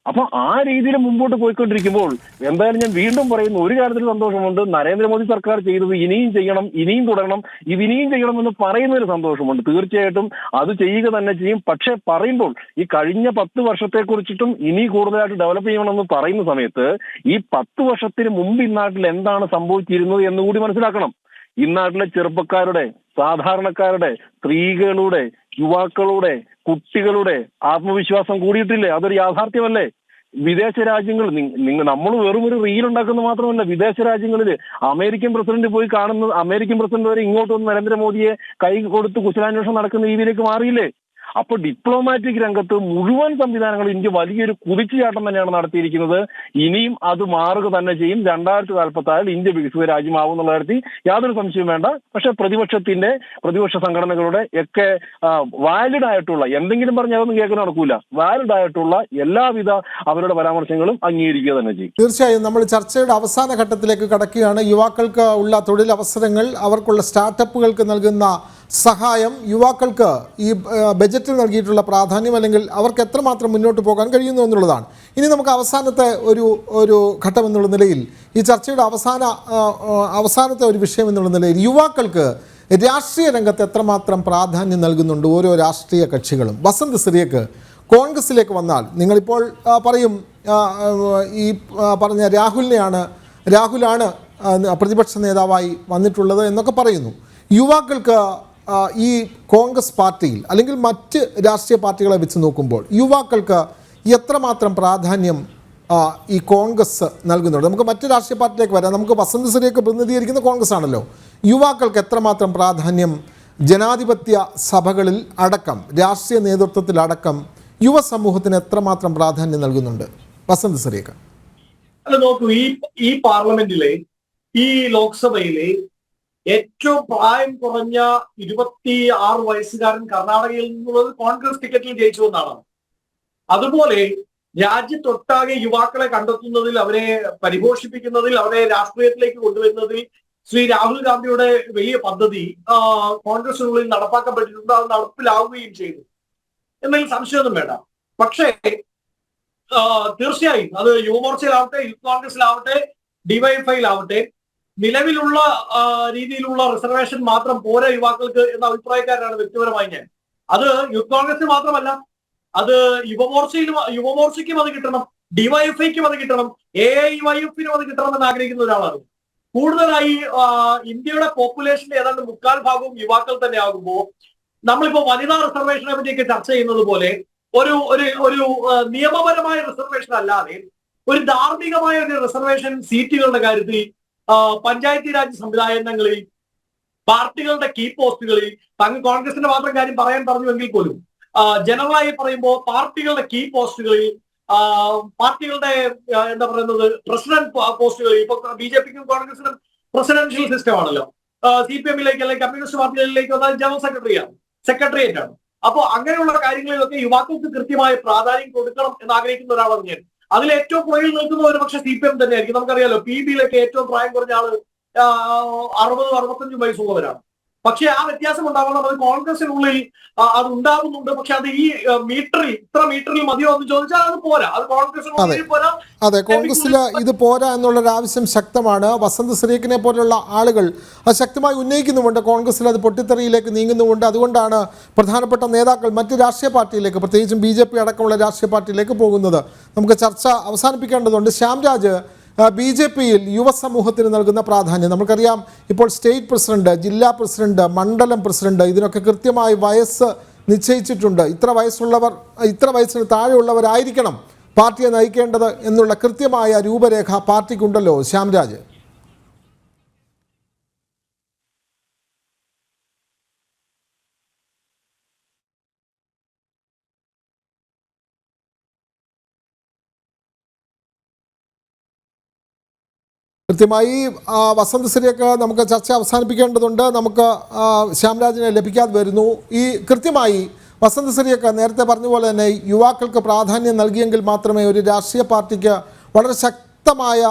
അപ്പൊ ആ രീതിയിൽ മുമ്പോട്ട് പോയിക്കൊണ്ടിരിക്കുമ്പോൾ എന്തായാലും ഞാൻ വീണ്ടും പറയുന്നു, ഒരു കാര്യത്തിൽ സന്തോഷമുണ്ട്. നരേന്ദ്രമോദി സർക്കാർ ചെയ്തത് ഇനിയും ചെയ്യണം, ഇനിയും തുടരണം, ഇനിയും ചെയ്യണമെന്ന് പറയുന്നതിൽ സന്തോഷമുണ്ട്. തീർച്ചയായിട്ടും അത് ചെയ്യുക തന്നെ ചെയ്യും. പക്ഷെ പറയുമ്പോൾ ഈ കഴിഞ്ഞ 10 വർഷത്തെ കുറിച്ചിട്ടും ഇനി കൂടുതലായിട്ട് ഡെവലപ്പ് ചെയ്യണമെന്ന് പറയുന്ന സമയത്ത് ഈ 10 വർഷത്തിന് മുമ്പ് ഇന്നാട്ടിൽ എന്താണ് സംഭവിച്ചിരുന്നത് എന്നുകൂടി മനസ്സിലാക്കണം. ഇന്നാട്ടിലെ ചെറുപ്പക്കാരുടെ, സാധാരണക്കാരുടെ, സ്ത്രീകളുടെ, യുവാക്കളുടെ, കുട്ടികളുടെ ആത്മവിശ്വാസം കൂടിയിട്ടില്ലേ? അതൊരു യാഥാർത്ഥ്യമല്ലേ? വിദേശ രാജ്യങ്ങൾ നമ്മൾ വെറും ഒരു റീൽ ഉണ്ടാക്കുന്നത് മാത്രമല്ല, വിദേശ രാജ്യങ്ങളിൽ അമേരിക്കൻ പ്രസിഡന്റ് പോയി കാണുന്നത്, അമേരിക്കൻ പ്രസിഡന്റ് വരെ ഇങ്ങോട്ട് വന്ന് നരേന്ദ്രമോദിയെ കൈ കൊടുത്ത് കുശലാന്വേഷണം നടക്കുന്ന രീതിയിലേക്ക് മാറിയില്ലേ? അപ്പൊ ഡിപ്ലോമാറ്റിക് രംഗത്ത് മുഴുവൻ സംവിധാനങ്ങളും ഇന്ത്യ വലിയൊരു കുതിച്ചുചാട്ടം തന്നെയാണ് നടത്തിയിരിക്കുന്നത്. ഇനിയും അത് മാറുക തന്നെ ചെയ്യും. 2046 ഇന്ത്യ വികസിത രാജ്യമാവും എന്നുള്ള കാര്യത്തിൽ യാതൊരു സംശയവും വേണ്ട. പക്ഷെ പ്രതിപക്ഷ സംഘടനകളുടെ ഒക്കെ വാലിഡ് ആയിട്ടുള്ള എന്തെങ്കിലും പറഞ്ഞാൽ അതൊന്നും കേൾക്കാൻ നടക്കൂല. വാലിഡ് ആയിട്ടുള്ള എല്ലാവിധ അവരുടെ പരാമർശങ്ങളും അംഗീകരിക്കുക തന്നെ ചെയ്യും. തീർച്ചയായും നമ്മൾ ചർച്ചയുടെ അവസാന ഘട്ടത്തിലേക്ക് കടക്കുകയാണ്. യുവാക്കൾക്ക് ഉള്ള തൊഴിലവസരങ്ങൾ, അവർക്കുള്ള സ്റ്റാർട്ടപ്പുകൾക്ക് നൽകുന്ന സഹായം, യുവാക്കൾക്ക് ഈ ബജറ്റിൽ നൽകിയിട്ടുള്ള പ്രാധാന്യം, അല്ലെങ്കിൽ അവർക്ക് എത്രമാത്രം മുന്നോട്ട് പോകാൻ കഴിയുന്നു എന്നുള്ളതാണ്. ഇനി നമുക്ക് അവസാനത്തെ ഒരു ഘട്ടം എന്നുള്ള നിലയിൽ, ഈ ചർച്ചയുടെ അവസാനത്തെ ഒരു വിഷയം എന്നുള്ള നിലയിൽ, യുവാക്കൾക്ക് രാഷ്ട്രീയ രംഗത്ത് എത്രമാത്രം പ്രാധാന്യം നൽകുന്നുണ്ട് ഓരോ രാഷ്ട്രീയ കക്ഷികളും? വസന്ത് സിറിയക്ക് കോൺഗ്രസിലേക്ക് വന്നാൽ, നിങ്ങളിപ്പോൾ പറയും ഈ പറഞ്ഞ രാഹുലാണ് പ്രതിപക്ഷ നേതാവായി വന്നിട്ടുള്ളത് എന്നൊക്കെ പറയുന്നു. യുവാക്കൾക്ക് ഈ കോൺഗ്രസ് പാർട്ടിയിൽ അല്ലെങ്കിൽ മറ്റ് രാഷ്ട്രീയ പാർട്ടികളെ വെച്ച് നോക്കുമ്പോൾ യുവാക്കൾക്ക് എത്രമാത്രം പ്രാധാന്യം ഈ കോൺഗ്രസ് നൽകുന്നുണ്ട്? നമുക്ക് മറ്റ് രാഷ്ട്രീയ പാർട്ടിയിലേക്ക് വരാം. നമുക്ക് വസന്ത് സിറിയൊക്കെ പ്രതിനിധീകരിക്കുന്ന കോൺഗ്രസ് ആണല്ലോ. യുവാക്കൾക്ക് എത്രമാത്രം പ്രാധാന്യം ജനാധിപത്യ സഭകളിൽ അടക്കം, രാഷ്ട്രീയ നേതൃത്വത്തിലടക്കം യുവസമൂഹത്തിന് എത്രമാത്രം പ്രാധാന്യം നൽകുന്നുണ്ട് വസന്ത് സിറിയൊക്കെ? അല്ല, നോക്കൂ, ഈ പാർലമെന്റിലെ, ഈ ലോക്സഭയിലെ ഏറ്റവും പ്രായം കുറഞ്ഞ 26 വയസ്സുകാരൻ കർണാടകയിൽ നിന്നുള്ളത് കോൺഗ്രസ് ടിക്കറ്റിൽ ജയിച്ചു എന്നാണ്. അതുപോലെ രാജ്യത്തൊട്ടാകെ യുവാക്കളെ കണ്ടെത്തുന്നതിൽ, അവരെ പരിപോഷിപ്പിക്കുന്നതിൽ, അവരെ രാഷ്ട്രീയത്തിലേക്ക് കൊണ്ടുവരുന്നതിൽ ശ്രീ രാഹുൽ ഗാന്ധിയുടെ വലിയ പദ്ധതി കോൺഗ്രസിനുള്ളിൽ നടപ്പാക്കപ്പെട്ടിട്ടുണ്ട്. അത് നടപ്പിലാവുകയും ചെയ്തു എന്നതിൽ സംശയമൊന്നും വേണ്ട. പക്ഷേ തീർച്ചയായും അത് യുവമോർച്ചയിലാവട്ടെ, യൂത്ത് കോൺഗ്രസിലാവട്ടെ, ഡിവൈഎഫ്ഐയിലാവട്ടെ, നിലവിലുള്ള രീതിയിലുള്ള റിസർവേഷൻ മാത്രം പോരാ യുവാക്കൾക്ക് എന്ന അഭിപ്രായക്കാരനാണ് വ്യക്തിപരമായി ഞാൻ. അത് യൂത്ത് കോൺഗ്രസിന് മാത്രമല്ല, അത് യുവമോർച്ചയ്ക്കും അത് കിട്ടണം, ഡിവൈഎഫ്ഐക്കും അത് കിട്ടണം, AIYF-നും അത് കിട്ടണമെന്ന് ആഗ്രഹിക്കുന്ന ഒരാളാണ്. കൂടുതലായി ഇന്ത്യയുടെ പോപ്പുലേഷന്റെ ഏതാണ്ട് 3/4 ഭാഗവും യുവാക്കൾ തന്നെ ആകുമ്പോൾ, നമ്മളിപ്പോ വനിതാ റിസർവേഷനെ പറ്റിയൊക്കെ ചർച്ച ചെയ്യുന്നത് പോലെ ഒരു നിയമപരമായ റിസർവേഷൻ അല്ലാതെ ഒരു ധാർമ്മികമായ ഒരു റിസർവേഷൻ സീറ്റുകളുടെ കാര്യത്തിൽ പഞ്ചായത്തി രാജ് സംവിധാനങ്ങളിൽ, പാർട്ടികളുടെ കീ പോസ്റ്റുകളിൽ, കോൺഗ്രസിന്റെ മാത്രം കാര്യം പറയാൻ പറഞ്ഞുവെങ്കിൽ പോലും ജനറലായി പറയുമ്പോൾ പാർട്ടികളുടെ കീ പോസ്റ്റുകളിൽ, പാർട്ടികളുടെ എന്താ പറയുന്നത് പ്രസിഡന്റ് പോസ്റ്റുകളിൽ, ഇപ്പൊ BJPക്കും കോൺഗ്രസിനും പ്രസിഡൻഷ്യൽ സിസ്റ്റം ആണല്ലോ. CPM-ലേക്ക് അല്ലെങ്കിൽ കമ്മ്യൂണിസ്റ്റ് പാർട്ടികളിലേക്ക് വന്നാൽ ജനറൽ സെക്രട്ടേറിയറ്റ് ആണ്. അപ്പോൾ അങ്ങനെയുള്ള കാര്യങ്ങളിലൊക്കെ യുവാക്കൾക്ക് കൃത്യമായ പ്രാധാന്യം കൊടുക്കണം എന്ന് ആഗ്രഹിക്കുന്ന ഒരാളാണ് ഞാൻ. അതിൽ ഏറ്റവും പുറകിൽ നിൽക്കുന്ന ഒരു പക്ഷേ CPM തന്നെയായിരിക്കും. നമുക്കറിയാലോ, PB-യിലൊക്കെ ഏറ്റവും പ്രായം കുറഞ്ഞ ആള് 60-65 വയസ്സുള്ളവരാണ്. പക്ഷെ ആ വ്യത്യാസം ഉണ്ടാവണം. അത് കോൺഗ്രസിനുള്ളിൽ അത് ഉണ്ടാകുന്നുണ്ട്. പക്ഷെ അത് ഈ ഇത്ര മീറ്ററിൽ മതിയോ എന്ന് ചോദിച്ചാൽ അത് പോരാ. അത് കോൺഗ്രസിനുള്ളിൽ പോരാ. അതെ, കോൺഗ്രസിൽ ഇത് പോരാ എന്നുള്ളൊരു ആവശ്യം ശക്തമാണ്. വസന്ത് സിറിയക്കിനെ പോലുള്ള ആളുകൾ അത് ശക്തമായി ഉന്നയിക്കുന്നുമുണ്ട്. കോൺഗ്രസിൽ അത് പൊട്ടിത്തെറിയിലേക്ക് നീങ്ങുന്നുമുണ്ട്. അതുകൊണ്ടാണ് പ്രധാനപ്പെട്ട നേതാക്കൾ മറ്റ് രാഷ്ട്രീയ പാർട്ടിയിലേക്ക്, പ്രത്യേകിച്ചും BJP അടക്കമുള്ള രാഷ്ട്രീയ പാർട്ടിയിലേക്ക് പോകുന്നത്. നമുക്ക് ചർച്ച അവസാനിപ്പിക്കേണ്ടതുണ്ട്. ശ്യാംരാജ്, BJP-യിൽ യുവസമൂഹത്തിന് നൽകുന്ന പ്രാധാന്യം നമുക്കറിയാം. ഇപ്പോൾ സ്റ്റേറ്റ് പ്രസിഡന്റ്, ജില്ലാ പ്രസിഡന്റ്, മണ്ഡലം പ്രസിഡന്റ്, ഇതിനൊക്കെ കൃത്യമായി വയസ്സ് നിശ്ചയിച്ചിട്ടുണ്ട്. ഇത്ര വയസ്സിന് താഴെയുള്ളവരായിരിക്കണം പാർട്ടിയെ നയിക്കേണ്ടത് എന്നുള്ള കൃത്യമായ രൂപരേഖ പാർട്ടിക്കുണ്ടല്ലോ ശ്യാംരാജ്. കൃത്യമായി വസന്ത് സിറിയൊക്കെ നമുക്ക് ചർച്ച അവസാനിപ്പിക്കേണ്ടതുണ്ട്. നമുക്ക് ശ്യാംരാജിനെ ലഭിക്കാതെ വരുന്നു. ഈ കൃത്യമായി വസന്ത് സിറിയൊക്കെ നേരത്തെ പറഞ്ഞ പോലെ തന്നെ യുവാക്കൾക്ക് പ്രാധാന്യം നൽകിയെങ്കിൽ മാത്രമേ ഒരു രാഷ്ട്രീയ പാർട്ടിക്ക് വളരെ ശക്തമായ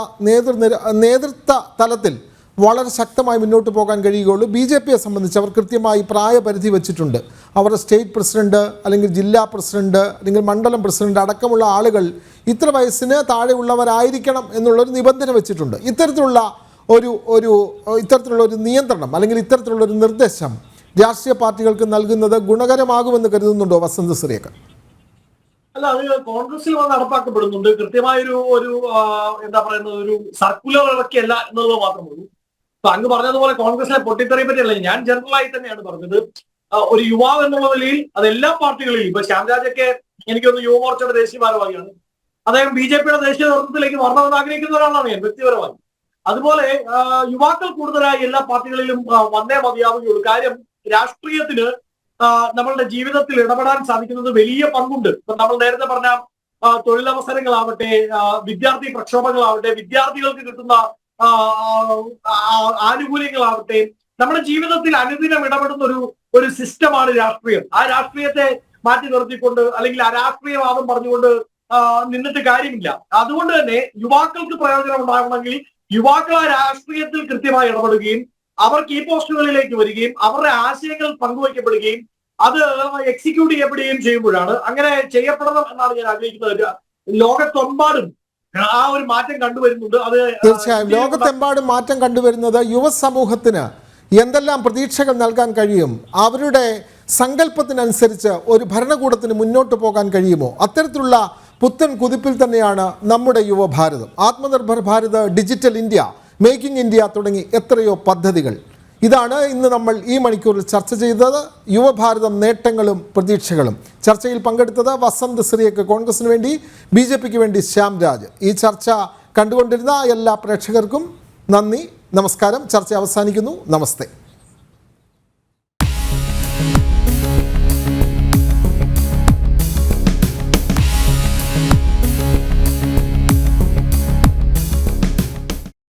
നേതൃത്വ തലത്തിൽ വളരെ ശക്തമായി മുന്നോട്ട് പോകാൻ കഴിയുകയുള്ളൂ. BJPയെ സംബന്ധിച്ച് അവർ കൃത്യമായി പ്രായപരിധി വെച്ചിട്ടുണ്ട്. അവരുടെ സ്റ്റേറ്റ് പ്രസിഡന്റ് അല്ലെങ്കിൽ ജില്ലാ പ്രസിഡന്റ് അല്ലെങ്കിൽ മണ്ഡലം പ്രസിഡന്റ് അടക്കമുള്ള ആളുകൾ ഇത്ര വയസ്സിന് താഴെയുള്ളവരായിരിക്കണം എന്നുള്ളൊരു നിബന്ധന വെച്ചിട്ടുണ്ട്. ഇത്തരത്തിലുള്ള ഒരു നിയന്ത്രണം അല്ലെങ്കിൽ ഇത്തരത്തിലുള്ളൊരു നിർദ്ദേശം രാഷ്ട്രീയ പാർട്ടികൾക്ക് നൽകുന്നത് ഗുണകരമാകുമെന്ന് കരുതുന്നുണ്ടോ വസന്ത് സിറിയക്ക്? അല്ല, അത് കോൺഗ്രസിൽ വന്ന് നടപ്പാക്കപ്പെടുന്നുണ്ട്. കൃത്യമായൊരു എന്താ പറയുന്നത്, ഒരു സർക്കുലർ ഇറക്കിയല്ല എന്നുള്ളത് മാത്രമേ ഉള്ളൂ. അപ്പൊ അങ്ങ് പറഞ്ഞതുപോലെ കോൺഗ്രസിലെ പൊട്ടിത്തെറിയെ പറ്റിയല്ല, ഞാൻ ജനറലായി തന്നെയാണ് പറഞ്ഞത്. ഒരു യുവാവ് എന്നുള്ള നിലയിൽ അത് എല്ലാ പാർട്ടികളിലും, ഇപ്പൊ ശ്യാംരാജൊക്കെ എനിക്കൊന്ന് യുവമോർച്ചയുടെ ദേശീയ ഭാരവാഹിയാണ്. അദ്ദേഹം BJPയുടെ ദേശീയ നേതൃത്വത്തിലേക്ക് വരണമെന്ന് ആഗ്രഹിക്കുന്ന ഒരാളാണ് ഞാൻ വ്യക്തിപരമായി. അതുപോലെ യുവാക്കൾ കൂടുതലായി എല്ലാ പാർട്ടികളിലും വന്നേ മതിയാവുകയുള്ളൂ. കാര്യം രാഷ്ട്രീയത്തിന് നമ്മളുടെ ജീവിതത്തിൽ ഇടപെടാൻ സാധിക്കുന്നത് വലിയ പങ്കുണ്ട്. ഇപ്പൊ നമ്മൾ നേരത്തെ പറഞ്ഞ തൊഴിലവസരങ്ങളാവട്ടെ, വിദ്യാർത്ഥി പ്രക്ഷോഭങ്ങളാവട്ടെ, വിദ്യാർത്ഥികൾക്ക് കിട്ടുന്ന ആനുകൂല്യങ്ങളാവട്ടെ, നമ്മുടെ ജീവിതത്തിൽ അനുദിനം ഇടപെടുന്ന ഒരു സിസ്റ്റമാണ് രാഷ്ട്രീയം. ആ രാഷ്ട്രീയത്തെ മാറ്റി നിർത്തിക്കൊണ്ട് അല്ലെങ്കിൽ ആ രാഷ്ട്രീയവാദം പറഞ്ഞുകൊണ്ട് നിന്നിട്ട് കാര്യമില്ല. അതുകൊണ്ട് തന്നെ യുവാക്കൾക്ക് പ്രയോജനം ഉണ്ടാകണമെങ്കിൽ യുവാക്കൾ ആ രാഷ്ട്രീയത്തിൽ കൃത്യമായി ഇടപെടുകയും അവർക്ക് ഈ പോസ്റ്റുകളിലേക്ക് വരികയും അവരുടെ ആശയങ്ങൾ പങ്കുവയ്ക്കപ്പെടുകയും അത് എക്സിക്യൂട്ട് ചെയ്യപ്പെടുകയും ചെയ്യുമ്പോഴാണ് അങ്ങനെ ചെയ്യപ്പെടണം എന്നാണ് ഞാൻ ആഗ്രഹിക്കുന്നത്. ലോകത്തെമ്പാടും ആ ഒരു മാറ്റം കണ്ടുവരുന്നുണ്ട്. അത് തീർച്ചയായും ലോകത്തെമ്പാടും മാറ്റം കണ്ടുവരുന്നത് യുവസമൂഹത്തിന് എന്തെല്ലാം പ്രതീക്ഷകൾ നൽകാൻ കഴിയും, അവരുടെ സങ്കല്പത്തിനനുസരിച്ച് ഒരു ഭരണകൂടത്തിന് മുന്നോട്ട് പോകാൻ കഴിയുമോ, അത്തരത്തിലുള്ള പുത്തൻ കുതിപ്പിൽ തന്നെയാണ് നമ്മുടെ യുവഭാരതം. Atmanirbhar Bharat, digital India, making India തുടങ്ങി എത്രയോ പദ്ധതികൾ. ഇതാണ് ഇന്ന് നമ്മൾ ഈ മണിക്കൂറിൽ ചർച്ച ചെയ്തത്. യുവഭാരതം നേട്ടങ്ങളും പ്രതീക്ഷകളും. ചർച്ചയിൽ പങ്കെടുത്തത് വസന്ത് സിറിയക്ക് കോൺഗ്രസിന് വേണ്ടി, BJPക്ക് വേണ്ടി ശ്യാംരാജ്. ഈ ചർച്ച കണ്ടുകൊണ്ടിരുന്ന എല്ലാ പ്രേക്ഷകർക്കും നന്ദി, നമസ്കാരം. ചർച്ച അവസാനിക്കുന്നു. നമസ്തേ.